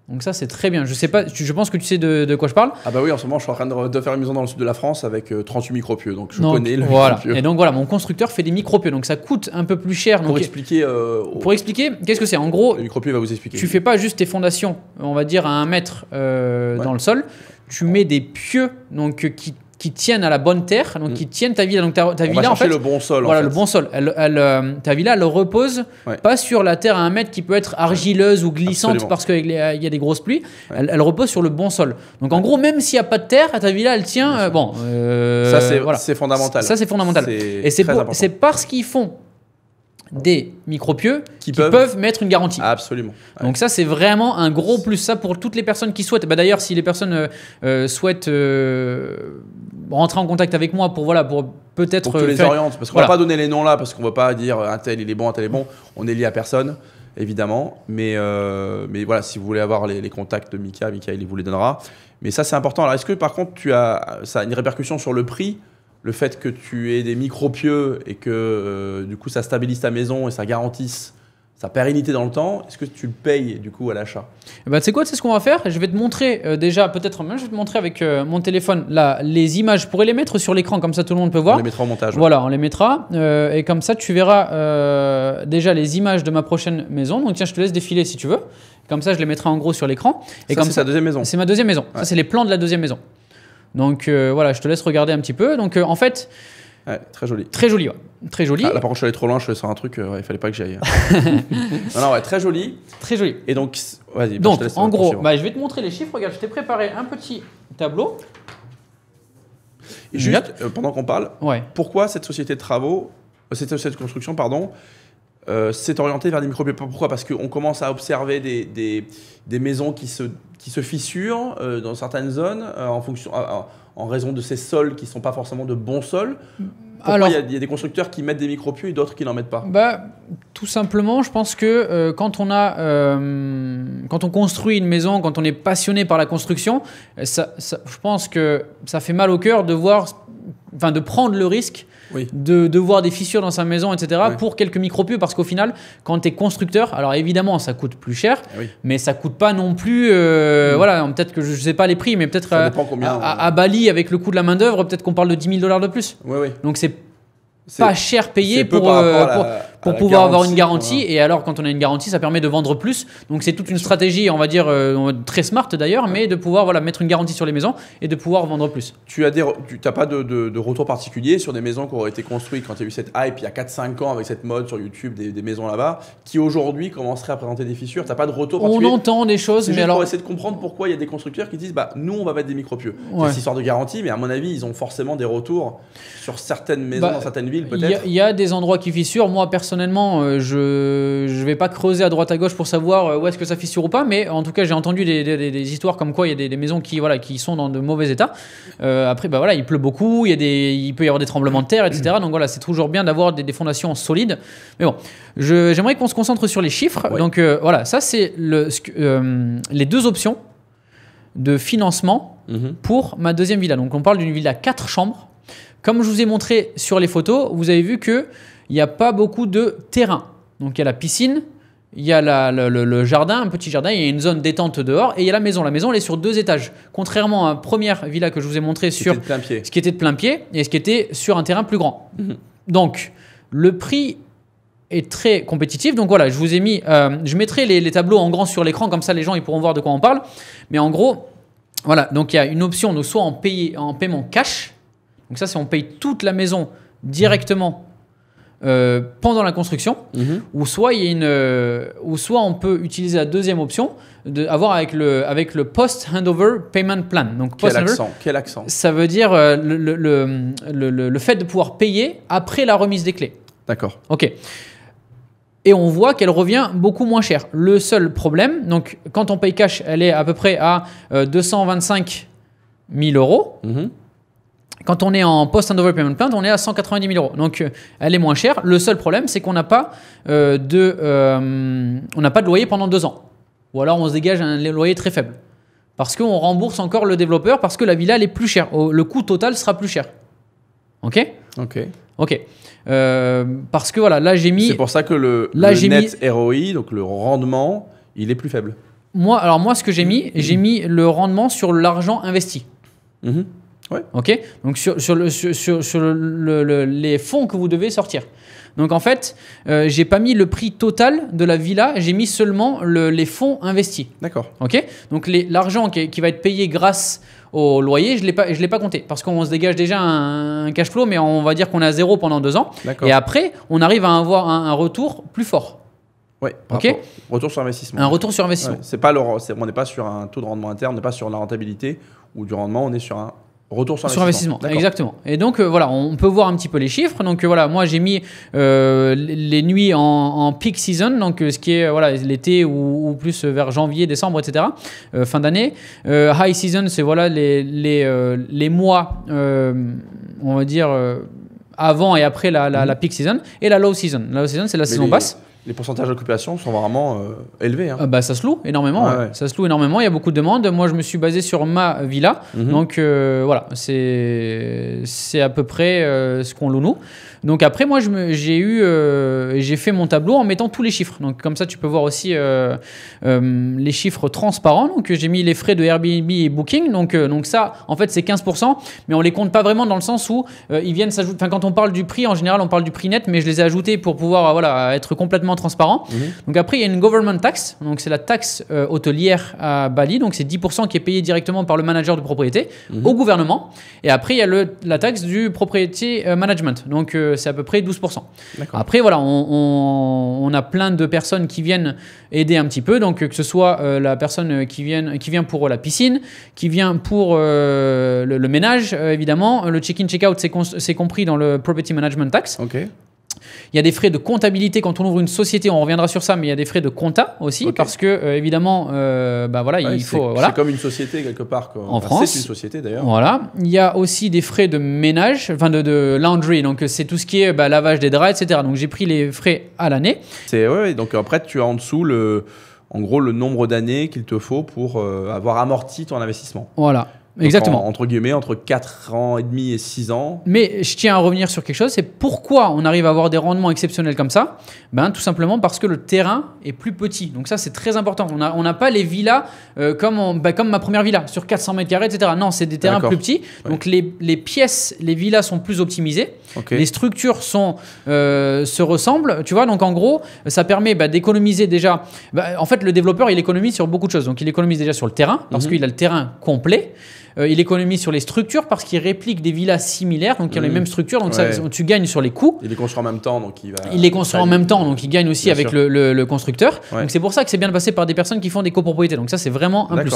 Donc ça c'est très bien. Je sais pas, je pense que tu sais de quoi je parle. Ah bah oui, en ce moment je suis en train de faire une maison dans le sud de la France avec 38 micropieux, donc je connais le micropieux. Et donc voilà, mon constructeur fait des micropieux, donc ça coûte un peu plus cher. Pour expliquer, qu'est-ce que c'est ? En gros, le micropieux va vous expliquer. Tu fais pas juste tes fondations, on va dire à 1 mètre dans le sol. Tu mets des pieux donc qui tiennent à la bonne terre, donc qui tiennent ta villa. Donc ta villa, en fait, le bon sol. Voilà, le bon sol. Ta villa, elle repose pas sur la terre à 1 mètre qui peut être argileuse ou glissante. Absolument. Parce qu'il y a des grosses pluies. Elle repose sur le bon sol. Donc en gros, même s'il n'y a pas de terre, ta villa, elle tient. Ça c'est fondamental. Ça c'est fondamental. Et c'est parce qu'ils font des micropieux qui peuvent mettre une garantie. Absolument. Ouais. Donc ça c'est vraiment un gros plus, ça pour toutes les personnes qui souhaitent. D'ailleurs si les personnes souhaitent rentrer en contact avec moi pour peut-être pour que tu les orientes, parce qu'on va pas donner les noms là parce qu'on va pas dire un tel il est bon, un tel est bon, on est lié à personne évidemment, mais voilà, si vous voulez avoir les contacts de Mika il vous les donnera. Mais ça c'est important. Alors est-ce que par contre ça a une répercussion sur le prix? Le fait que tu aies des micro-pieux et que du coup ça stabilise ta maison et ça garantisse sa pérennité dans le temps, est-ce que tu le payes du coup à l'achat? Tu sais quoi, c'est ce qu'on va faire. Je vais te montrer déjà, peut-être même, je vais te montrer avec mon téléphone là, les images. Je pourrais les mettre sur l'écran comme ça tout le monde peut voir. On les mettra au montage. Voilà, on les mettra et comme ça tu verras déjà les images de ma prochaine maison. Donc tiens, je te laisse défiler si tu veux. Comme ça, je les mettrai en gros sur l'écran. Et ça, c'est ta deuxième maison? C'est ma deuxième maison. Ouais. Ça, c'est les plans de la deuxième maison. Donc voilà, je te laisse regarder un petit peu. Donc en fait, très joli. Très joli, ouais. Très joli. Là par contre je suis allé trop loin, je suis sur un truc, il fallait pas que j'aille. non, très joli. Très joli. Et donc, vas-y. Donc en gros, je vais te montrer les chiffres. Regarde, je t'ai préparé un petit tableau. Et juste, pendant qu'on parle, pourquoi cette société de travaux, cette construction, pardon, s'est orientée vers des micropieux? Pourquoi? Parce qu'on commence à observer des maisons qui se fissurent dans certaines zones en raison de ces sols qui ne sont pas forcément de bons sols. Pourquoi il y a des constructeurs qui mettent des micropieux et d'autres qui n'en mettent pas? Tout simplement, je pense que quand on construit une maison, quand on est passionné par la construction, je pense que ça fait mal au cœur de prendre le risque de voir des fissures dans sa maison, etc. pour quelques micropieux, parce qu'au final, quand tu es constructeur, alors évidemment, ça coûte plus cher, mais ça coûte pas non plus, voilà, peut-être que je sais pas les prix, mais peut-être à Bali, avec le coût de la main-d'œuvre, peut-être qu'on parle de 10 000 $ de plus. Donc c'est pas cher payé pour pouvoir avoir une garantie. Et alors, quand on a une garantie, ça permet de vendre plus. Donc, c'est toute une stratégie, on va dire, très smart d'ailleurs, mais de pouvoir mettre une garantie sur les maisons et de pouvoir vendre plus. Tu n'as pas de retour particulier sur des maisons qui auraient été construites quand il y a eu cette hype il y a 4-5 ans avec cette mode sur YouTube des maisons là-bas, qui aujourd'hui commenceraient à présenter des fissures? Tu n'as pas de retour particulier? On entend des choses, mais alors. Pour essayer de comprendre pourquoi il y a des constructeurs qui disent nous, on va mettre des micropieux. C'est cette histoire de garantie, mais à mon avis, ils ont forcément des retours sur certaines maisons dans certaines villes, peut-être. Il y a des endroits qui fissurent. Moi, personnellement, je vais pas creuser à droite à gauche pour savoir où est-ce que ça fissure ou pas, mais en tout cas, j'ai entendu des histoires comme quoi il y a des maisons qui sont dans de mauvais état. Après, il pleut beaucoup, il peut y avoir des tremblements de terre, etc. Donc voilà, c'est toujours bien d'avoir des fondations solides. Mais bon, j'aimerais qu'on se concentre sur les chiffres. Donc voilà, ça c'est les deux options de financement pour ma deuxième villa. Donc on parle d'une villa 4 chambres. Comme je vous ai montré sur les photos, vous avez vu qu'il n'y a pas beaucoup de terrain. Donc il y a la piscine, il y a le jardin, un petit jardin, il y a une zone détente dehors et il y a la maison. La maison, elle est sur 2 étages. Contrairement à la première villa que je vous ai montré sur ce qui était de plein pied et ce qui était sur un terrain plus grand. Donc le prix est très compétitif. Donc voilà, je vous ai mis, je mettrai les tableaux en grand sur l'écran, comme ça les gens ils pourront voir de quoi on parle. Mais en gros, voilà, donc il y a une option de soit en paiement cash. Donc ça, c'est on paye toute la maison directement pendant la construction, ou soit on peut utiliser la deuxième option d'avoir avec le post handover payment plan. Donc quel accent? Ça veut dire le fait de pouvoir payer après la remise des clés. D'accord. Ok. Et on voit qu'elle revient beaucoup moins cher. Le seul problème, donc quand on paye cash, elle est à peu près à 225 000 €. Quand on est en post-handover payment plan, on est à 190 000 euros. Donc, elle est moins chère. Le seul problème, c'est qu'on n'a pas, on n'a pas de loyer pendant 2 ans. Ou alors, on se dégage un loyer très faible. Parce qu'on rembourse encore le développeur parce que la villa, elle est plus chère. Le coût total sera plus cher. OK ? OK. Parce que voilà, là, j'ai mis... C'est pour ça que le net ROI, donc le rendement, il est plus faible. Moi, ce que j'ai mis le rendement sur l'argent investi. Ouais. OK ? Donc, sur les fonds que vous devez sortir. Donc, en fait, j'ai pas mis le prix total de la villa, j'ai mis seulement les fonds investis. D'accord. OK ? Donc, l'argent qui va être payé grâce au loyer, je l'ai pas compté parce qu'on se dégage déjà un cash flow, mais on va dire qu'on est à 0 pendant 2 ans. D'accord. Et après, on arrive à avoir un retour plus fort. Oui, OK ? Retour sur investissement. Un retour sur investissement. Ouais, on n'est pas sur un taux de rendement interne, on n'est pas sur la rentabilité ou du rendement, on est sur un retour sur investissement. Exactement. Et donc, voilà, on peut voir un petit peu les chiffres. Donc, voilà, moi, j'ai mis les nuits en peak season, donc ce qui est voilà, l'été ou plus vers janvier, décembre, etc., fin d'année. High season, c'est voilà, les mois, on va dire, avant et après la peak season. Et la low season. La low season, c'est la saison basse. Les pourcentages d'occupation sont vraiment élevés. Hein. Ça se loue énormément. Ouais. Ça se loue énormément. Il y a beaucoup de demandes. Moi, je me suis basé sur ma villa. Donc, voilà, c'est à peu près ce qu'on loue nous. Donc, après, moi, j'ai fait mon tableau en mettant tous les chiffres. Donc, comme ça, tu peux voir aussi les chiffres transparents. Donc, j'ai mis les frais de Airbnb et Booking. Donc ça, en fait, c'est 15%. Mais on ne les compte pas vraiment dans le sens où ils viennent s'ajouter. Enfin, quand on parle du prix, en général, on parle du prix net. Mais je les ai ajoutés pour pouvoir voilà, être complètement transparent. Donc, après, il y a une government tax. Donc, c'est la taxe hôtelière à Bali. Donc, c'est 10% qui est payé directement par le manager de propriété au gouvernement. Et après, il y a la taxe du propriété management. Donc, c'est à peu près 12%. Après, voilà, on a plein de personnes qui viennent aider un petit peu. Donc, que ce soit la personne qui vient pour la piscine, qui vient pour le ménage, évidemment. Le check-in, check-out, c'est compris dans le property management tax. Il y a des frais de comptabilité quand on ouvre une société, on reviendra sur ça, mais il y a des frais de compta aussi parce que évidemment, voilà, il faut. Voilà. C'est comme une société quelque part. En France, c'est une société d'ailleurs. Voilà. Il y a aussi des frais de ménage, enfin de laundry, donc c'est tout ce qui est lavage des draps, etc. Donc j'ai pris les frais à l'année. Donc après tu as en dessous en gros le nombre d'années qu'il te faut pour avoir amorti ton investissement. Voilà. Exactement. Entre guillemets, entre 4 ans et demi et 6 ans. Mais je tiens à revenir sur quelque chose, c'est pourquoi on arrive à avoir des rendements exceptionnels comme ça. Tout simplement parce que le terrain est plus petit. Donc ça, c'est très important. On n'a pas les villas comme ma première villa, sur 400 mètres carrés, etc. Non, c'est des terrains plus petits. Ouais. Donc les pièces, les villas sont plus optimisées. Les structures se ressemblent. Tu vois, donc en gros, ça permet d'économiser déjà. En fait, le développeur, il économise sur beaucoup de choses. Donc il économise déjà sur le terrain, parce qu'il a le terrain complet. Il économise sur les structures parce qu'il réplique des villas similaires, donc il y a les mêmes structures, donc tu gagnes sur les coûts. Il les construit en même temps, donc il les construit en même temps, donc il gagne aussi avec le constructeur. Donc c'est pour ça que c'est bien de passer par des personnes qui font des copropriétés. Donc ça, c'est vraiment un plus.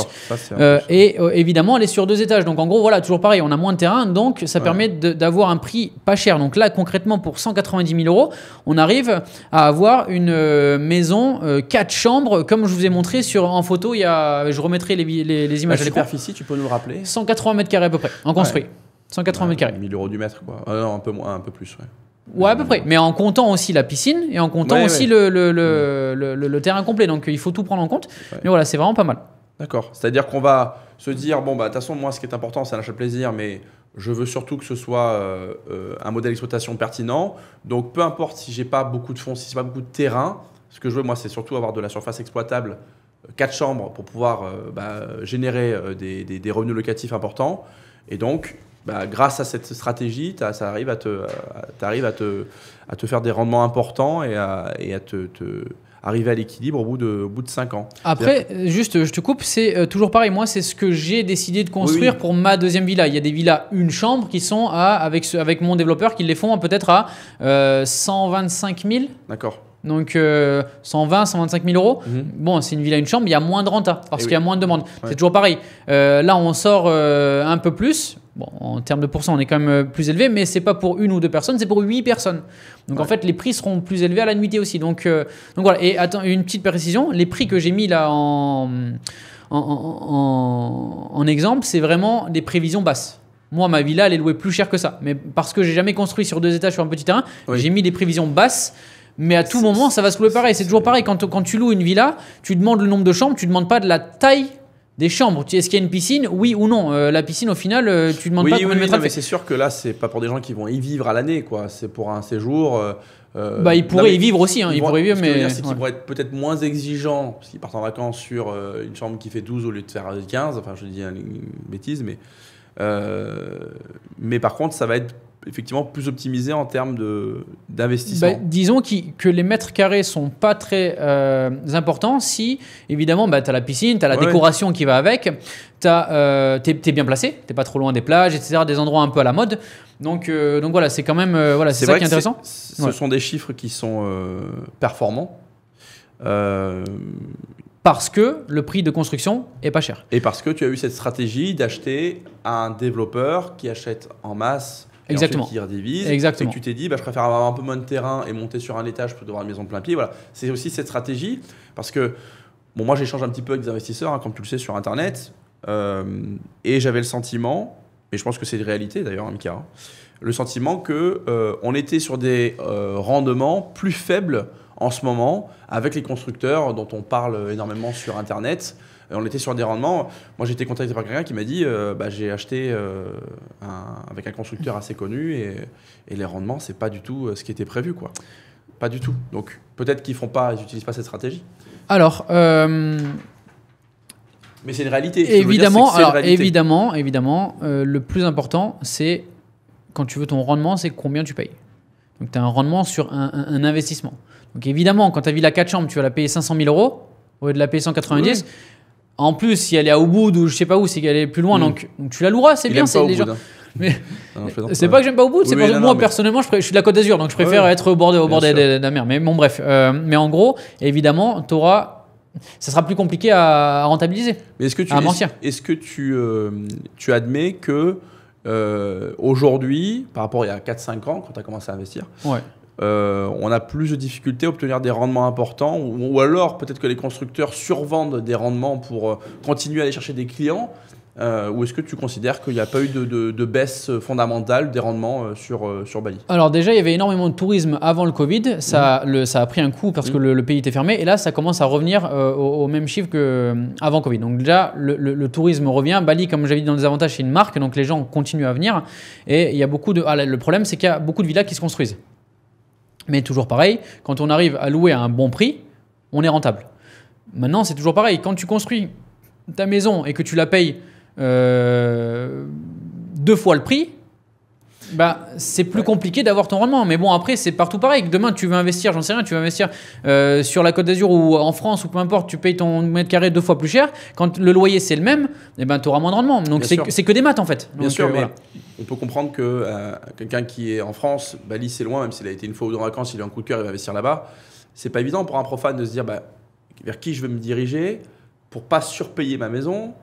Et évidemment, elle est sur 2 étages. Donc en gros, voilà, toujours pareil, on a moins de terrain, donc ça permet d'avoir un prix pas cher. Donc là, concrètement, pour 190 000 euros, on arrive à avoir une maison 4 chambres, comme je vous ai montré en photo. Je remettrai les images. La superficie, tu peux nous le rappeler? 180 mètres carrés à peu près, en construit. 180 mètres carrés. 1000 euros du mètre, quoi. Non, un peu moins, un peu plus, Ouais, à peu près. Mais en comptant aussi la piscine et en comptant aussi le terrain complet. Donc, il faut tout prendre en compte. Mais voilà, c'est vraiment pas mal. D'accord. C'est-à-dire qu'on va se dire, bon, de toute façon, moi, ce qui est important, c'est un achat de plaisir, mais je veux surtout que ce soit un modèle d'exploitation pertinent. Donc, peu importe si j'ai pas beaucoup de fonds, si c'est pas beaucoup de terrain, ce que je veux, moi, c'est surtout avoir de la surface exploitable, 4 chambres pour pouvoir générer des revenus locatifs importants. Et donc, grâce à cette stratégie, ça arrive à te faire des rendements importants et à arriver à l'équilibre au bout de 5 ans. Après, juste, je te coupe, c'est toujours pareil. Moi, c'est ce que j'ai décidé de construire pour ma deuxième villa. Il y a des villas une chambre qui sont avec mon développeur qui les font peut-être à 125 000. D'accord. Donc 120, 125 000 euros. Bon, c'est une villa, une chambre, il y a moins de renta parce qu'il y a moins de demandes. C'est toujours pareil. Là, on sort un peu plus. Bon, en termes de pourcent, on est quand même plus élevé, mais c'est pas pour 1 ou 2 personnes, c'est pour 8 personnes. Donc en fait, les prix seront plus élevés à la nuitée aussi. Donc voilà. Et attends, une petite précision, les prix que j'ai mis là en exemple, c'est vraiment des prévisions basses. moi, ma villa, elle est louée plus cher que ça. Mais parce que j'ai jamais construit sur 2 étages sur un petit terrain, j'ai mis des prévisions basses. Mais à tout moment, ça va se louer pareil. C'est toujours pareil. Quand tu loues une villa, tu demandes le nombre de chambres, tu ne demandes pas de la taille des chambres. Est-ce qu'il y a une piscine? Oui ou non. La piscine, au final, tu ne demandes pas combien de mètres elle fait. Mais c'est sûr que là, c'est pas pour des gens qui vont y vivre à l'année, quoi. C'est pour un séjour. Ils pourraient y vivre aussi. Ils pourraient vivre, mais. C'est qu'ils pourraient être peut-être moins exigeants, parce qu'ils partent en vacances sur une chambre qui fait 12 au lieu de faire 15. Enfin, je dis une bêtise, mais par contre, ça va être effectivement plus optimisé en termes d'investissement. Disons que les mètres carrés sont pas très importants si, évidemment, tu as la piscine, tu as la décoration qui va avec, tu es bien placé, tu n'es pas trop loin des plages, etc., des endroits un peu à la mode. Donc voilà, c'est quand même c'est ça qui est intéressant. Ce sont des chiffres qui sont performants. Parce que le prix de construction est pas cher. Et parce que tu as eu cette stratégie d'acheter à un développeur qui achète en masse. Exactement. Qui redivise. Exactement. Et que tu t'es dit, je préfère avoir un peu moins de terrain et monter sur un étage plutôt que d'avoir une maison de plein pied. Voilà. C'est aussi cette stratégie. Parce que, moi, j'échange un petit peu avec des investisseurs, comme tu le sais, sur Internet. Et j'avais le sentiment, et je pense que c'est une réalité d'ailleurs, Mika, le sentiment qu'on était sur des rendements plus faibles en ce moment avec les constructeurs dont on parle énormément sur Internet. On était sur des rendements. Moi, j'ai été contacté par quelqu'un qui m'a dit j'ai acheté avec un constructeur assez connu et les rendements, c'est pas du tout ce qui était prévu, quoi. Pas du tout. Donc, peut-être qu'ils n'utilisent pas cette stratégie. Alors. Mais c'est une réalité. Évidemment, le plus important, c'est quand tu veux ton rendement, c'est combien tu payes. Donc, tu as un rendement sur un investissement. Donc, évidemment, quand tu as Villa 4 chambres, tu vas la payer 500 000 euros au lieu de la payer 190. Oui. En plus, si elle est à Ubud ou je sais pas où, c'est qu'elle est plus loin, donc tu la loueras, c'est bien. C'est les gens. Mais c'est pas que j'aime pas Ubud, c'est parce que moi personnellement, je suis de la Côte d'Azur, donc je préfère être au bord de la mer. Mais bon, bref. Mais en gros, évidemment, ça sera plus compliqué à rentabiliser. Mais est-ce que tu admets que aujourd'hui, par rapport à il y a 4-5 ans, quand tu as commencé à investir, on a plus de difficultés à obtenir des rendements importants ou alors peut-être que les constructeurs survendent des rendements pour continuer à aller chercher des clients ou est-ce que tu considères qu'il n'y a pas eu de baisse fondamentale des rendements sur Bali? Alors déjà, il y avait énormément de tourisme avant le Covid. Ça a pris un coup parce que le pays était fermé et là, ça commence à revenir au même chiffre qu'avant Covid. Donc déjà, le tourisme revient. Bali, comme j'avais dit dans les avantages, c'est une marque, donc les gens continuent à venir. Et il y a beaucoup de... le problème, c'est qu'il y a beaucoup de villas qui se construisent. Mais toujours pareil, quand on arrive à louer à un bon prix, on est rentable. Maintenant, c'est toujours pareil. Quand tu construis ta maison et que tu la payes 2 fois le prix, c'est plus compliqué d'avoir ton rendement. Mais bon, après, c'est partout pareil. Demain, tu veux investir, j'en sais rien, tu veux investir sur la Côte d'Azur ou en France ou peu importe, tu payes ton mètre carré 2 fois plus cher. Quand le loyer, c'est le même, tu auras moins de rendement. Donc, c'est que des maths en fait. Bien sûr, mais on peut comprendre que quelqu'un qui est en France, Bali, c'est loin, même s'il a été une fois ou deux en vacances, il a un coup de cœur, il va investir là-bas. C'est pas évident pour un profane de se dire vers qui je veux me diriger pour pas surpayer ma maison.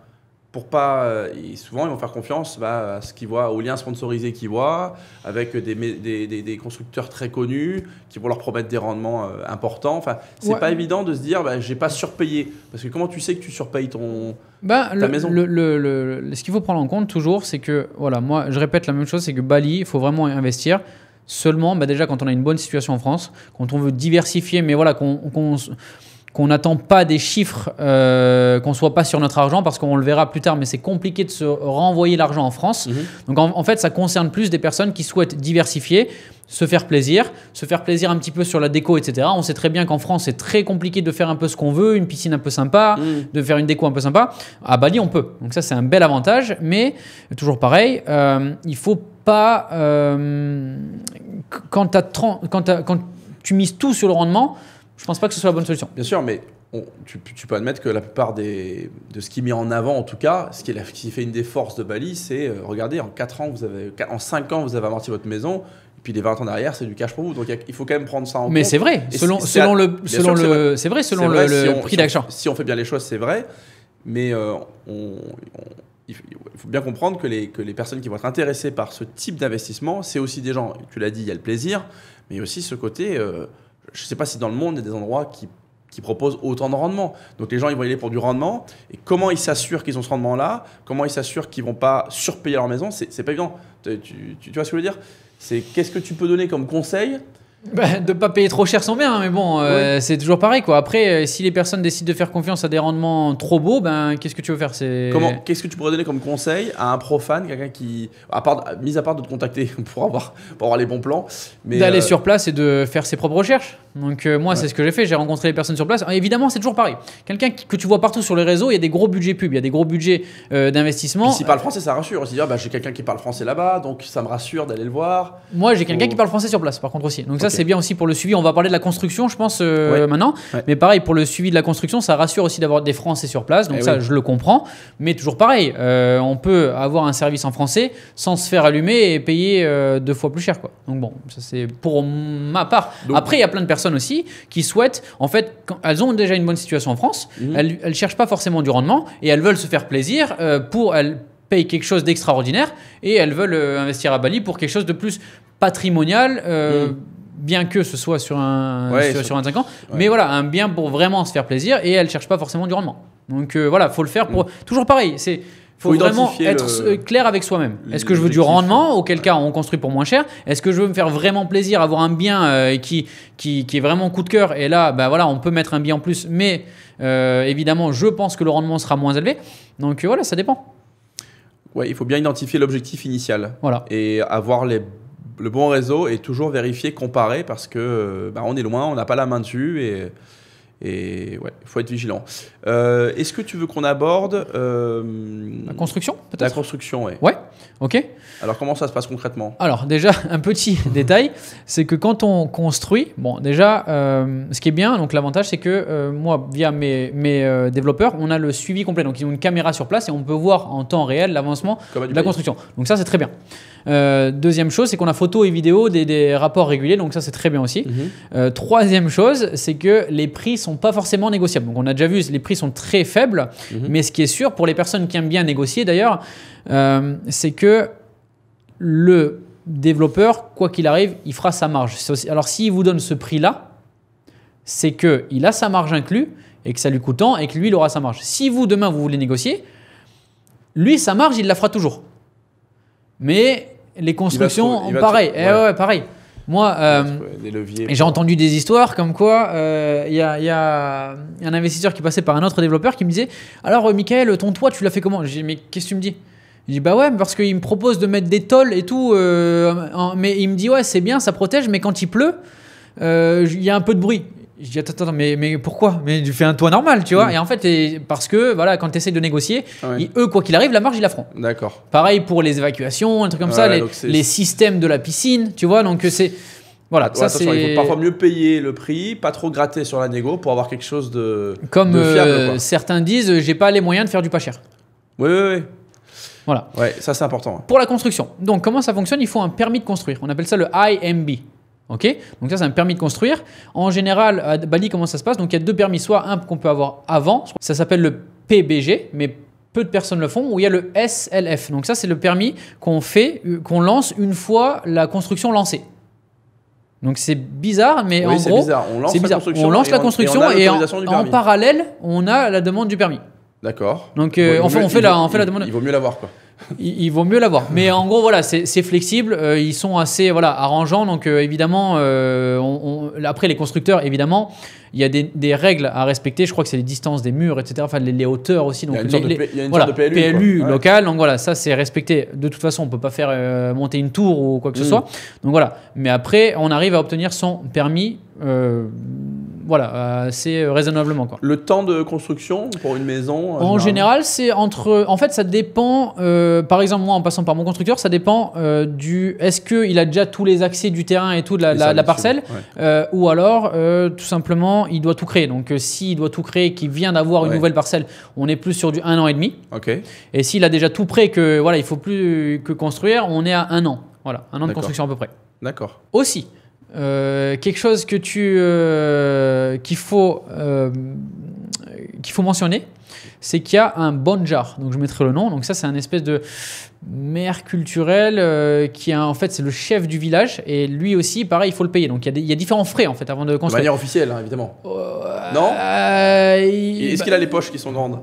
Pour pas, souvent ils vont faire confiance à ce qu'ils voient, aux liens sponsorisés qu'ils voient, avec des constructeurs très connus qui vont leur promettre des rendements importants. Enfin, c'est pas évident de se dire j'ai pas surpayé, parce que comment tu sais que tu surpayes ta maison? Ce qu'il faut prendre en compte toujours, c'est que moi je répète la même chose, c'est que Bali, il faut vraiment investir. Seulement, déjà quand on a une bonne situation en France, quand on veut diversifier, mais qu'on n'attend pas des chiffres, qu'on ne soit pas sur notre argent, parce qu'on le verra plus tard, mais c'est compliqué de se renvoyer l'argent en France. Donc en fait, ça concerne plus des personnes qui souhaitent diversifier, se faire plaisir un petit peu sur la déco, etc. On sait très bien qu'en France, c'est très compliqué de faire un peu ce qu'on veut, une piscine un peu sympa, de faire une déco un peu sympa. À Bali, on peut. Donc ça, c'est un bel avantage, mais toujours pareil, il ne faut pas... quand tu mises tout sur le rendement, je ne pense pas que ce soit la bonne solution. Bien sûr, mais tu peux admettre que la plupart de ce qui est mis en avant, en tout cas, ce qui fait une des forces de Bali, c'est regardez, en 5 ans, vous avez amorti votre maison, et puis les 20 ans derrière, c'est du cash pour vous. Donc il faut quand même prendre ça en compte. Mais c'est vrai, selon le prix d'achat. Si on fait bien les choses, c'est vrai, mais il faut bien comprendre que les personnes qui vont être intéressées par ce type d'investissement, c'est aussi des gens, tu l'as dit, il y a le plaisir, mais aussi ce côté... je ne sais pas si dans le monde, il y a des endroits qui qui proposent autant de rendement. Donc les gens, ils vont y aller pour du rendement. Et comment ils s'assurent qu'ils ont ce rendement-là? Comment ils s'assurent qu'ils ne vont pas surpayer leur maison? C'est pas évident. Tu vois ce que je veux dire? C'est qu'est-ce que tu peux donner comme conseil? Bah, de pas payer trop cher son bien, mais bon, Oui. c'est toujours pareil quoi. Après, si les personnes décident de faire confiance à des rendements trop beaux, ben qu'est-ce que tu veux faire? Qu'est-ce que tu pourrais donner comme conseil à un profane, quelqu'un qui, mis à part de te contacter pour avoir les bons plans, mais d'aller sur place et de faire ses propres recherches. Donc moi, c'est ce que j'ai fait. J'ai rencontré les personnes sur place. Évidemment, c'est toujours pareil. Quelqu'un que tu vois partout sur les réseaux, il y a des gros budgets pub, il y a des gros budgets d'investissement. S'il parle français, ça rassure. On se dit, j'ai quelqu'un qui parle français là-bas, donc ça me rassure d'aller le voir. Moi, j'ai quelqu'un qui parle français sur place, par contre aussi. Donc ça, c'est bien aussi pour le suivi. On va parler de la construction, je pense, maintenant. Ouais. Mais pareil, pour le suivi de la construction, ça rassure aussi d'avoir des Français sur place. Donc ça, je le comprends. Mais toujours pareil, on peut avoir un service en français sans se faire allumer et payer 2 fois plus cher, quoi. Donc bon, ça c'est pour ma part. Donc, après, il y a plein de personnes aussi qui souhaitent, en fait, quand elles ont déjà une bonne situation en France, elles cherchent pas forcément du rendement et elles veulent se faire plaisir elles payent quelque chose d'extraordinaire et elles veulent investir à Bali pour quelque chose de plus patrimonial. Bien que ce soit sur un 5 ans, mais voilà, un bien pour vraiment se faire plaisir et elles ne cherchent pas forcément du rendement. Donc voilà, faut le faire pour. Toujours pareil, faut vraiment être clair avec soi-même. Est-ce que je veux du rendement, auquel cas on construit pour moins cher? Est-ce que je veux me faire vraiment plaisir, avoir un bien qui est vraiment coup de cœur? Et là, voilà, on peut mettre un bien en plus, mais évidemment, je pense que le rendement sera moins élevé. Donc voilà, ça dépend. Ouais, il faut bien identifier l'objectif initial et avoir le bon réseau et toujours vérifier, comparer parce que on est loin, on n'a pas la main dessus et ouais, il faut être vigilant. Est-ce que tu veux qu'on aborde la construction peut-être? La construction, oui. Ouais, ok. Alors comment ça se passe concrètement? Alors déjà, un petit détail, c'est que quand on construit, bon déjà, ce qui est bien, donc l'avantage c'est que moi, via mes développeurs, on a le suivi complet. Donc ils ont une caméra sur place et on peut voir en temps réel l'avancement de la construction. Donc ça c'est très bien. Deuxième chose, c'est qu'on a photos et vidéos des rapports réguliers, donc ça c'est très bien aussi. Troisième chose, c'est que les prix sont pas forcément négociables. Donc on a déjà vu, les prix sont très faibles, mais ce qui est sûr pour les personnes qui aiment bien négocier d'ailleurs, c'est que le développeur, quoi qu'il arrive, il fera sa marge. Alors s'il vous donne ce prix-là, c'est qu'il a sa marge inclus et que ça lui coûte tant et que lui il aura sa marge. Si vous demain vous voulez négocier, lui sa marge il la fera toujours. Mais les constructions, pareil. Ouais, pareil. Moi, j'ai entendu des histoires comme quoi il y a un investisseur qui passait par un autre développeur qui me disait « Alors, Michael, ton toit, tu l'as fait comment ?» J'ai dit « Mais qu'est-ce que tu me dis ?» Je dis « Bah ouais, parce qu'il me propose de mettre des tôles et tout. Mais il me dit « Ouais, c'est bien, ça protège, mais quand il pleut, il y a un peu de bruit. » Je dis attends, mais pourquoi? Mais tu fais un toit normal, tu vois. Et en fait, parce que voilà, quand tu essaies de négocier, eux, quoi qu'il arrive, la marge, ils la feront. D'accord. Pareil pour les évacuations, un truc comme ça, les systèmes de la piscine, tu vois. Donc c'est voilà, ça c'est. Il faut parfois mieux payer le prix, pas trop gratter sur la négo pour avoir quelque chose de comme de fiable, certains disent, j'ai pas les moyens de faire du pas cher. Oui. Voilà. Ouais, ça c'est important. Pour la construction. Donc comment ça fonctionne? Il faut un permis de construire. On appelle ça le IMB. Ok, donc ça c'est un permis de construire. En général, à Bali, comment ça se passe? Donc il y a 2 permis, soit un qu'on peut avoir avant, ça s'appelle le PBG, mais peu de personnes le font, ou il y a le SLF. Donc ça c'est le permis qu'on lance une fois la construction lancée. Donc c'est bizarre, mais en gros, bizarre. On lance la construction et en parallèle, on a la demande du permis. D'accord. Donc on fait la demande. Il vaut mieux l'avoir quoi. Il vaut mieux l'avoir. Mais en gros, voilà, c'est flexible. Ils sont assez arrangeants. Donc, évidemment, après, les constructeurs, évidemment, il y a des règles à respecter. Je crois que c'est les distances des murs, etc. Enfin, les hauteurs aussi. Donc, il y a une sorte de PLU local. Donc, voilà, ça, c'est respecté. De toute façon, on ne peut pas faire monter une tour ou quoi que ce soit. Donc, voilà. Mais après, on arrive à obtenir son permis. assez raisonnablement quoi. Le temps de construction pour une maison en général, c'est entre. En fait, ça dépend. Par exemple, moi, en passant par mon constructeur, ça dépend est-ce qu'il a déjà tous les accès du terrain et tout de la parcelle, ou alors tout simplement, il doit tout créer. Donc, s'il doit tout créer, qu'il vient d'avoir une nouvelle parcelle, on est plus sur du 1 an et demi. Okay. Et s'il a déjà tout prêt, que voilà, il faut plus que construire, on est à 1 an. Voilà, 1 an de construction à peu près. D'accord. Aussi. Quelque chose que qu'il faut mentionner, c'est qu'il y a un Banjar. Donc je mettrai le nom. Donc ça, c'est un espèce de maire culturel qui en fait c'est le chef du village et lui aussi pareil il faut le payer. Donc il y a différents frais en fait avant de construire. De manière officielle hein, évidemment. Non. Est-ce qu'il a les poches qui sont grandes?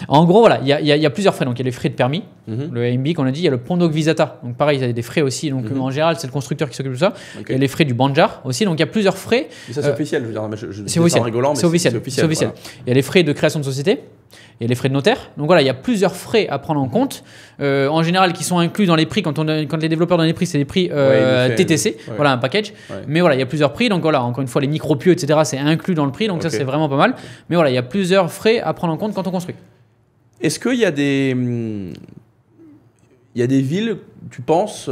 En gros voilà, il y a plusieurs frais. Donc il y a les frais de permis, le AMB qu'on a dit, il y a le Pondok Visata. Donc pareil, il y a des frais aussi. Donc en général c'est le constructeur qui s'occupe de ça. Okay. Il y a les frais du Banjar aussi. Donc il y a plusieurs frais. Mais ça c'est officiel, je veux dire. C'est officiel. C'est officiel. Voilà. Il y a les frais de création de société. Il y a les frais de notaire. Donc voilà, il y a plusieurs frais à prendre en compte. En général, qui sont inclus dans les prix. Quand les développeurs donnent les prix, c'est les prix TTC. Ouais. Voilà, un package. Ouais. Mais voilà, il y a plusieurs prix. Donc voilà, encore une fois, les micro-pieux, etc., c'est inclus dans le prix. Donc ça, c'est vraiment pas mal. Mais voilà, il y a plusieurs frais à prendre en compte quand on construit. Est-ce qu'il y a des villes, tu penses,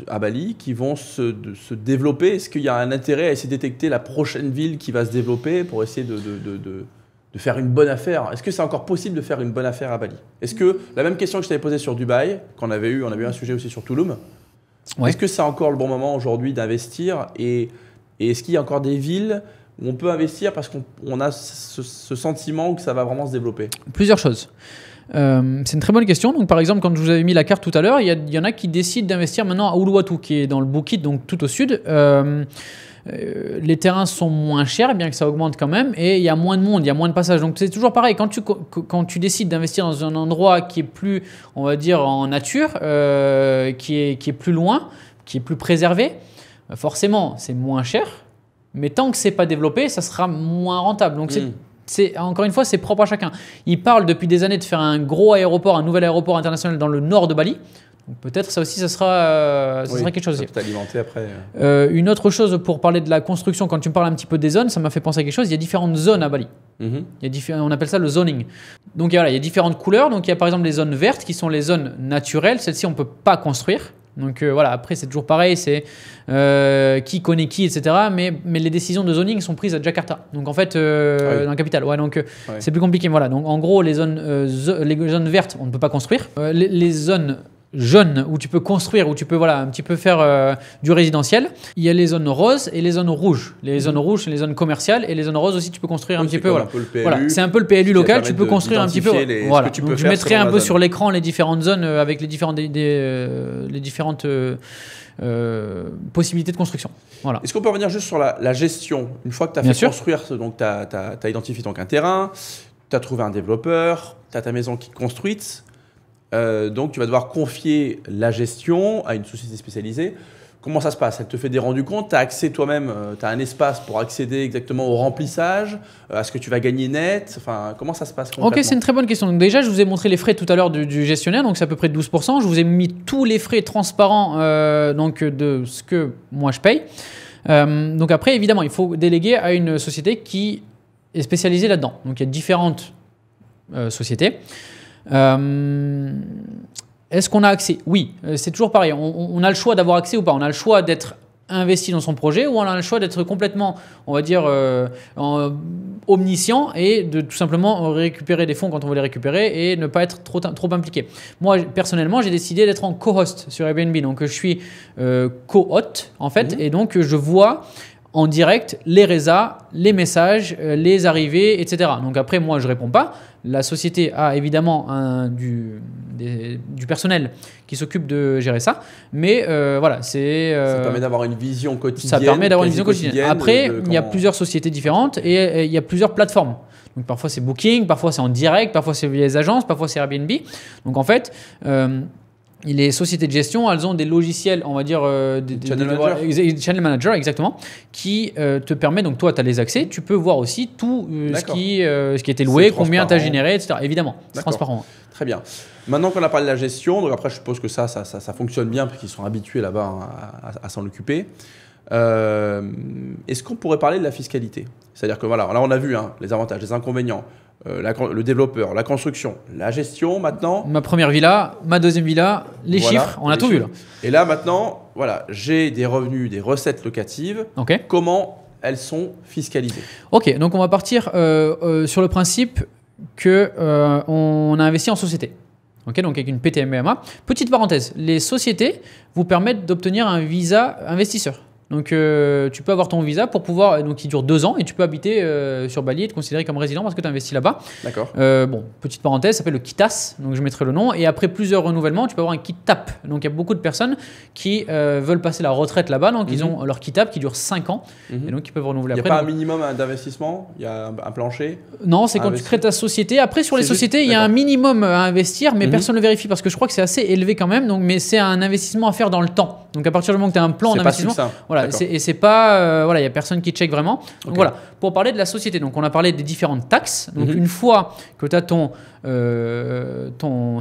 à Bali, qui vont se développer? Est-ce qu'il y a un intérêt à essayer de détecter la prochaine ville qui va se développer pour essayer de faire une bonne affaire? Est-ce que c'est encore possible de faire une bonne affaire à Bali? Est-ce que la même question que je t'avais posée sur Dubaï, on avait eu un sujet aussi sur Tulum, est-ce que c'est encore le bon moment aujourd'hui d'investir et est-ce qu'il y a encore des villes où on peut investir parce qu'on a ce sentiment que ça va vraiment se développer? Plusieurs choses. C'est une très bonne question. Donc, par exemple, quand je vous avais mis la carte tout à l'heure, il y en a qui décident d'investir maintenant à Uluwatu, qui est dans le Bukit, donc tout au sud. Les terrains sont moins chers, bien que ça augmente quand même, et il y a moins de monde, il y a moins de passages. Donc c'est toujours pareil, quand tu décides d'investir dans un endroit qui est plus, on va dire, en nature, qui est plus loin, qui est plus préservé, forcément c'est moins cher, mais tant que c'est pas développé, ça sera moins rentable. Donc encore une fois, c'est propre à chacun. Ils parlent depuis des années de faire un gros aéroport, un nouvel aéroport international dans le nord de Bali. Peut-être ça aussi, ça sera quelque chose. Ça peut t'alimenter après. Une autre chose pour parler de la construction, quand tu me parles un petit peu des zones, ça m'a fait penser à quelque chose. Il y a différentes zones à Bali. On appelle ça le zoning. Donc voilà, il y a différentes couleurs. Donc il y a par exemple les zones vertes qui sont les zones naturelles. Celles-ci, on ne peut pas construire. Donc voilà, après c'est toujours pareil, c'est qui connaît qui, etc. Mais les décisions de zoning sont prises à Jakarta. Donc en fait, dans la capitale. Ouais, donc c'est plus compliqué. Voilà. Donc en gros, les zones vertes, on ne peut pas construire. Les zones jaunes où tu peux construire, où tu peux un petit peu faire du résidentiel. Il y a les zones roses et les zones rouges. Les zones rouges, c'est les zones commerciales et les zones roses aussi, tu peux construire un petit peu. C'est un peu le PLU local, tu peux construire un petit peu. Voilà. Donc, je mettrai un peu sur l'écran les différentes zones avec les différentes possibilités de construction. Voilà. Est-ce qu'on peut revenir juste sur la gestion? Une fois que tu as fait construire, donc tu as identifié donc un terrain, tu as trouvé un développeur, tu as ta maison qui est construite. Donc tu vas devoir confier la gestion à une société spécialisée. Comment ça se passe? Elle te fait des rendus compte, tu as accès toi-même, tu as un espace pour accéder exactement au remplissage, à ce que tu vas gagner net. Enfin, comment ça se passe concrètement? Ok, c'est une très bonne question. Donc déjà, je vous ai montré les frais tout à l'heure du gestionnaire, donc c'est à peu près de 12%. Je vous ai mis tous les frais transparents donc de ce que moi je paye. Donc après, évidemment, il faut déléguer à une société qui est spécialisée là-dedans. Donc il y a différentes sociétés. Est-ce qu'on a accès? Oui, c'est toujours pareil. On a le choix d'avoir accès ou pas. On a le choix d'être investi dans son projet ou on a le choix d'être complètement, on va dire, omniscient et de tout simplement récupérer des fonds quand on veut les récupérer et ne pas être trop impliqué. Moi, personnellement, j'ai décidé d'être en co-host sur Airbnb. Donc, je suis co-hôte, en fait, et donc je vois en direct les résas, les messages, les arrivées, etc. Donc après, moi, je ne réponds pas. La société a évidemment du personnel qui s'occupe de gérer ça. Mais voilà, c'est... ça permet d'avoir une vision quotidienne. Ça permet d'avoir une vision quotidienne. Après, il y a plusieurs sociétés différentes et il y a plusieurs plateformes. Donc parfois, c'est Booking, parfois, c'est en direct, parfois, c'est via les agences, parfois, c'est Airbnb. Donc en fait... les sociétés de gestion, elles ont des logiciels, on va dire, channel manager, exactement, qui te permet, donc toi, tu as les accès, tu peux voir aussi tout ce qui a été loué, combien tu as généré, etc. Évidemment, c'est transparent. Très bien. Maintenant qu'on a parlé de la gestion, donc après, je suppose que ça fonctionne bien, puisqu'ils sont habitués là-bas à s'en occuper. Est-ce qu'on pourrait parler de la fiscalité? C'est-à-dire que voilà, là, on a vu les avantages, les inconvénients. Le développeur, la construction, la gestion maintenant. Ma première villa, ma deuxième villa, les chiffres, on a tout vu là. Et là maintenant, voilà, j'ai des revenus, des recettes locatives. Okay. Comment elles sont fiscalisées? Ok, donc on va partir sur le principe qu'on a investi en société. Okay, donc avec une PTMBMA. Petite parenthèse, les sociétés vous permettent d'obtenir un visa investisseur. Donc, tu peux avoir ton visa pour pouvoir, donc qui dure 2 ans, et tu peux habiter sur Bali et être considéré comme résident parce que tu as investi là-bas. D'accord. Bon, petite parenthèse, ça s'appelle le KITAS, donc je mettrai le nom. Et après plusieurs renouvellements, tu peux avoir un KITAP. Donc, il y a beaucoup de personnes qui veulent passer la retraite là-bas, donc ils ont leur KITAP qui dure 5 ans, et donc ils peuvent renouveler après. Il n'y a pas donc, un minimum d'investissement? Il y a un plancher? Non, c'est quand tu crées ta société. Après, sur les sociétés, il y a un minimum à investir, mais personne ne le vérifie parce que je crois que c'est assez élevé quand même. Donc, mais c'est un investissement à faire dans le temps. Donc, à partir du moment où tu as un plan d'investissement, voilà, et c'est pas, voilà, il y a personne qui check vraiment. Donc voilà, pour parler de la société, donc on a parlé des différentes taxes. Donc une fois que tu as ton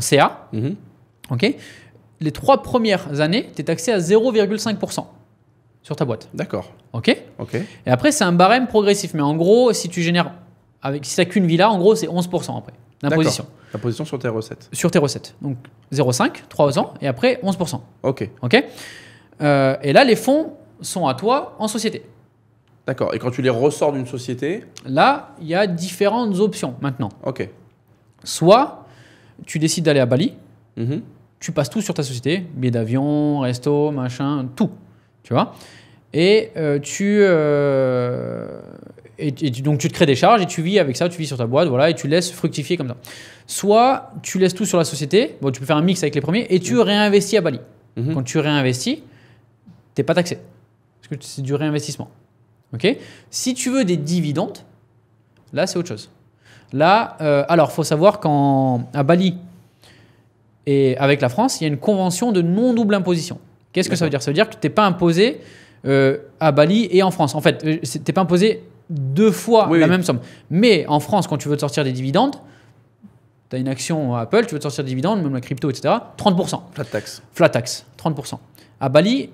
CA, ok, les 3 premières années, tu es taxé à 0,5% sur ta boîte. D'accord. Ok. Et après, c'est un barème progressif. Mais en gros, si tu génères si tu n'as qu'une villa, en gros, c'est 11% après d'imposition. L'imposition sur tes recettes. Sur tes recettes. Donc 0,5, 3 ans, et après 11%. Ok. Et là, les fonds sont à toi en société. D'accord. Et quand tu les ressors d'une société? Là, il y a différentes options maintenant. Ok. Soit tu décides d'aller à Bali, tu passes tout sur ta société, billets d'avion, resto, machin, tout. Tu vois. Et donc tu te crées des charges et tu vis avec ça, tu vis sur ta boîte, voilà, et tu laisses fructifier comme ça. Soit tu laisses tout sur la société, bon, tu peux faire un mix avec les premiers, et tu réinvestis à Bali. Quand tu réinvestis, tu n'es pas taxé. Parce que c'est du réinvestissement. Okay. Si tu veux des dividendes, là, c'est autre chose. Là, alors, il faut savoir qu'à Bali et avec la France, il y a une convention de non-double imposition. Qu'est-ce que ça veut dire? Ça veut dire que tu n'es pas imposé à Bali et en France. En fait, tu n'es pas imposé 2 fois la même somme. Mais en France, quand tu veux te sortir des dividendes, tu as une action à Apple, tu veux te sortir des dividendes, même la crypto, etc., 30%. Flat tax, 30%. À Bali,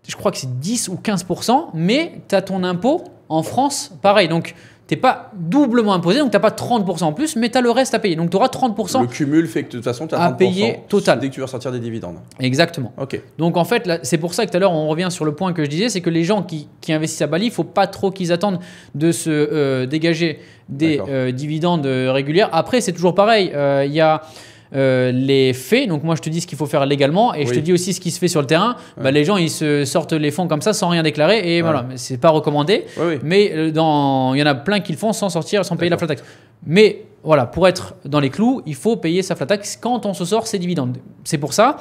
je crois que c'est 10 ou 15%, mais tu as ton impôt en France, pareil. Donc, tu n'es pas doublement imposé, donc tu n'as pas 30% en plus, mais tu as le reste à payer. Donc, tu auras 30%. Le cumul fait que de toute façon, tu as 30% à payer total. Dès que tu veux sortir des dividendes. Exactement. Ok. Donc, en fait, c'est pour ça que tout à l'heure, on revient sur le point que je disais, c'est que les gens qui investissent à Bali, il ne faut pas trop qu'ils attendent de se dégager des dividendes réguliers. Après, c'est toujours pareil. Il y a les faits, donc moi je te dis ce qu'il faut faire légalement et je te dis aussi ce qui se fait sur le terrain. Bah, les gens ils se sortent les fonds comme ça sans rien déclarer et voilà, c'est pas recommandé. Mais il y en a plein qui le font sans sortir, sans payer la flat tax. Mais voilà, pour être dans les clous, il faut payer sa flat tax quand on se sort ses dividendes. C'est pour ça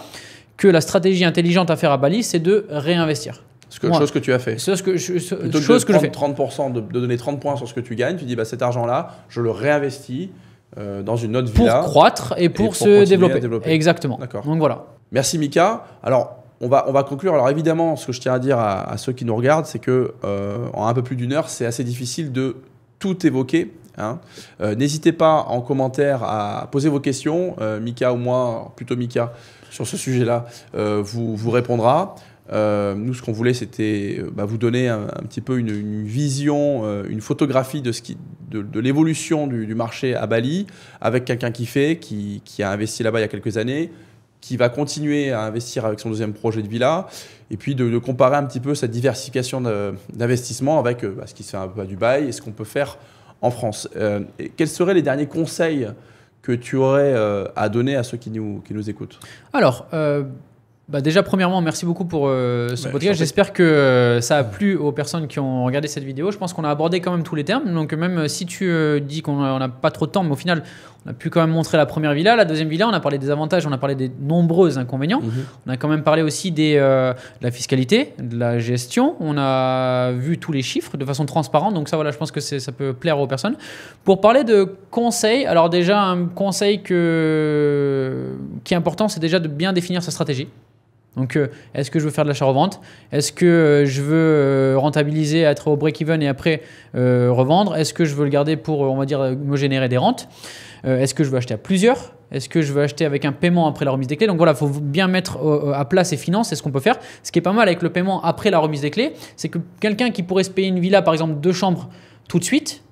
que la stratégie intelligente à faire à Bali, c'est de réinvestir. Chose que tu as fait. Chose que je fais. 30%, de donner 30 points sur ce que tu gagnes, tu dis bah, cet argent-là, je le réinvestis dans une autre villa. Pour croître et pour se développer. Exactement. D'accord. Donc voilà. Merci Mika. Alors, on va conclure. Alors évidemment, ce que je tiens à dire à ceux qui nous regardent, c'est que en un peu plus d'1 heure, c'est assez difficile de tout évoquer. Hein. N'hésitez pas en commentaire à poser vos questions. Mika ou moi, plutôt Mika, sur ce sujet-là, vous répondra. Nous, ce qu'on voulait, c'était vous donner un petit peu une vision, une photographie de l'évolution du marché à Bali, avec quelqu'un qui a investi là-bas il y a quelques années, qui va continuer à investir avec son deuxième projet de villa, et puis de comparer un petit peu cette diversification d'investissement avec ce qui se fait un peu à Dubaï et ce qu'on peut faire en France. Quels seraient les derniers conseils que tu aurais à donner à ceux qui nous écoutent? Alors, déjà, premièrement, merci beaucoup pour ce podcast. J'espère que ça a plu aux personnes qui ont regardé cette vidéo. Je pense qu'on a abordé quand même tous les termes. Donc, même si tu dis qu'on n'a pas trop de temps, mais au final, on a pu quand même montrer la première villa. La deuxième villa, on a parlé des avantages, on a parlé des nombreux inconvénients. On a quand même parlé aussi de la fiscalité, de la gestion. On a vu tous les chiffres de façon transparente. Donc, ça, voilà, je pense que ça peut plaire aux personnes. Pour parler de conseils, alors déjà, un conseil qui est important, c'est déjà de bien définir sa stratégie. Donc, est-ce que je veux faire de l'achat-revente? Est-ce que je veux rentabiliser, être au break-even et après revendre? Est-ce que je veux le garder pour, on va dire, me générer des rentes? Est-ce que je veux acheter à plusieurs? Est-ce que je veux acheter avec un paiement après la remise des clés? Donc voilà, il faut bien mettre à plat ses finances, c'est ce qu'on peut faire. Ce qui est pas mal avec le paiement après la remise des clés, c'est que quelqu'un qui pourrait se payer une villa, par exemple 2 chambres tout de suite,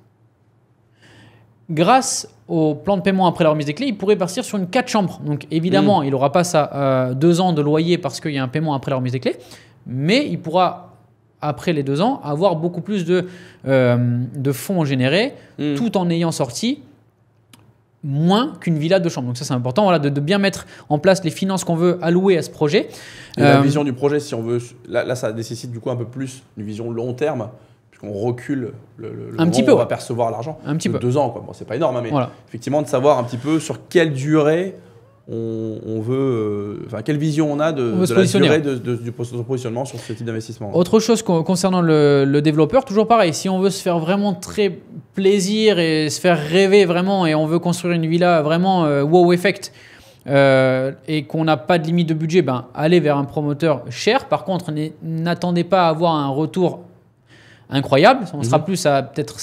grâce au plan de paiement après la remise des clés, il pourrait partir sur une 4 chambres. Donc évidemment, il n'aura pas ça 2 ans de loyer parce qu'il y a un paiement après la remise des clés, mais il pourra, après les 2 ans, avoir beaucoup plus de fonds générés tout en ayant sorti moins qu'une villa de chambre. Donc ça c'est important, voilà, de bien mettre en place les finances qu'on veut allouer à ce projet. Et la vision du projet, si on veut, là ça nécessite du coup un peu plus une vision long terme, puisqu'on recule le moment où on va percevoir l'argent. Un petit peu. 2 ans, quoi. Bon, c'est pas énorme, hein, mais effectivement de savoir un petit peu sur quelle durée on veut, quelle vision on a de la durée du positionnement sur ce type d'investissement. Autre chose concernant le développeur, toujours pareil, si on veut se faire vraiment très plaisir et se faire rêver vraiment et on veut construire une villa vraiment wow effect et qu'on n'a pas de limite de budget, ben, allez vers un promoteur cher. Par contre, n'attendez pas à avoir un retour incroyable, on sera plus à peut-être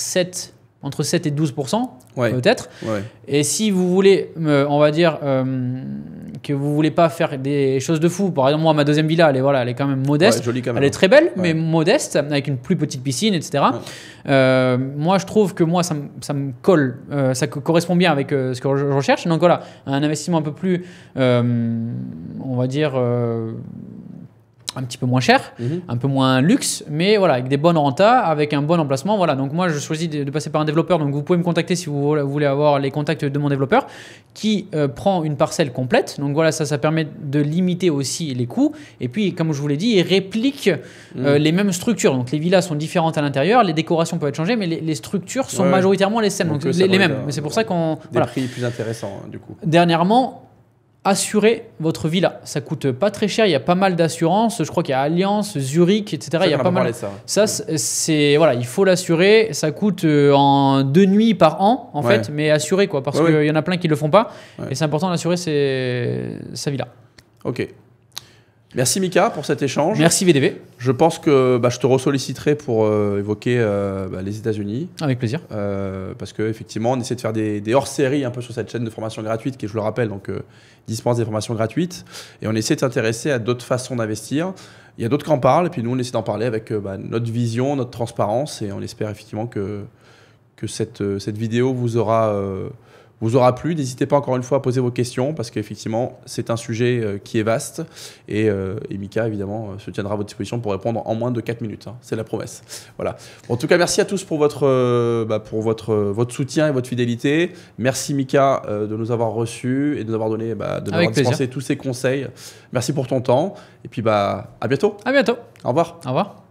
entre 7 et 12%, peut-être. Ouais. Et si vous voulez, on va dire que vous ne voulez pas faire des choses de fou, par exemple, moi, ma deuxième villa, elle est quand même modeste. Jolie quand même. Elle est très belle, mais modeste, avec une plus petite piscine, etc. Moi, je trouve que ça me colle, ça correspond bien avec ce que je recherche. Donc voilà, un investissement un peu plus, on va dire... un petit peu moins cher, un peu moins luxe, mais voilà, avec des bonnes rentas, avec un bon emplacement. Voilà. Donc moi, je choisis de passer par un développeur. Donc vous pouvez me contacter si vous voulez avoir les contacts de mon développeur qui prend une parcelle complète. Donc voilà, ça permet de limiter aussi les coûts. Et puis, comme je vous l'ai dit, il réplique les mêmes structures. Donc les villas sont différentes à l'intérieur, les décorations peuvent être changées, mais les structures sont majoritairement les mêmes, donc les mêmes. Mais c'est pour ça qu'on... Des prix plus intéressants, du coup. Dernièrement, assurer votre villa, ça coûte pas très cher. Il y a pas mal d'assurances. Je crois qu'il y a Allianz, Zurich, etc. Il y a pas mal. Ça, c'est voilà, il faut l'assurer. Ça coûte en 2 nuits par an en fait, mais assuré quoi, parce qu'il y en a plein qui le font pas. Et c'est important d'assurer sa villa. Ok. Merci Mika pour cet échange. Merci VDV. Je pense que je te ressolliciterai pour évoquer les États-Unis. Avec plaisir. Parce qu'effectivement, on essaie de faire des hors-séries un peu sur cette chaîne de formation gratuite qui, je le rappelle, dispense des formations gratuites. Et on essaie de s'intéresser à d'autres façons d'investir. Il y a d'autres qui en parlent. Et puis nous, on essaie d'en parler avec notre vision, notre transparence. Et on espère effectivement que cette vidéo vous aura plu. N'hésitez pas encore une fois à poser vos questions parce qu'effectivement, c'est un sujet qui est vaste et Mika, évidemment, se tiendra à votre disposition pour répondre en moins de 4 minutes. Hein. C'est la promesse. Voilà. En tout cas, merci à tous pour votre soutien et votre fidélité. Merci Mika de nous avoir reçus et de nous avoir donné, de nous avoir dispensé tous ces conseils. Merci pour ton temps et puis à bientôt. À bientôt. Au revoir. Au revoir.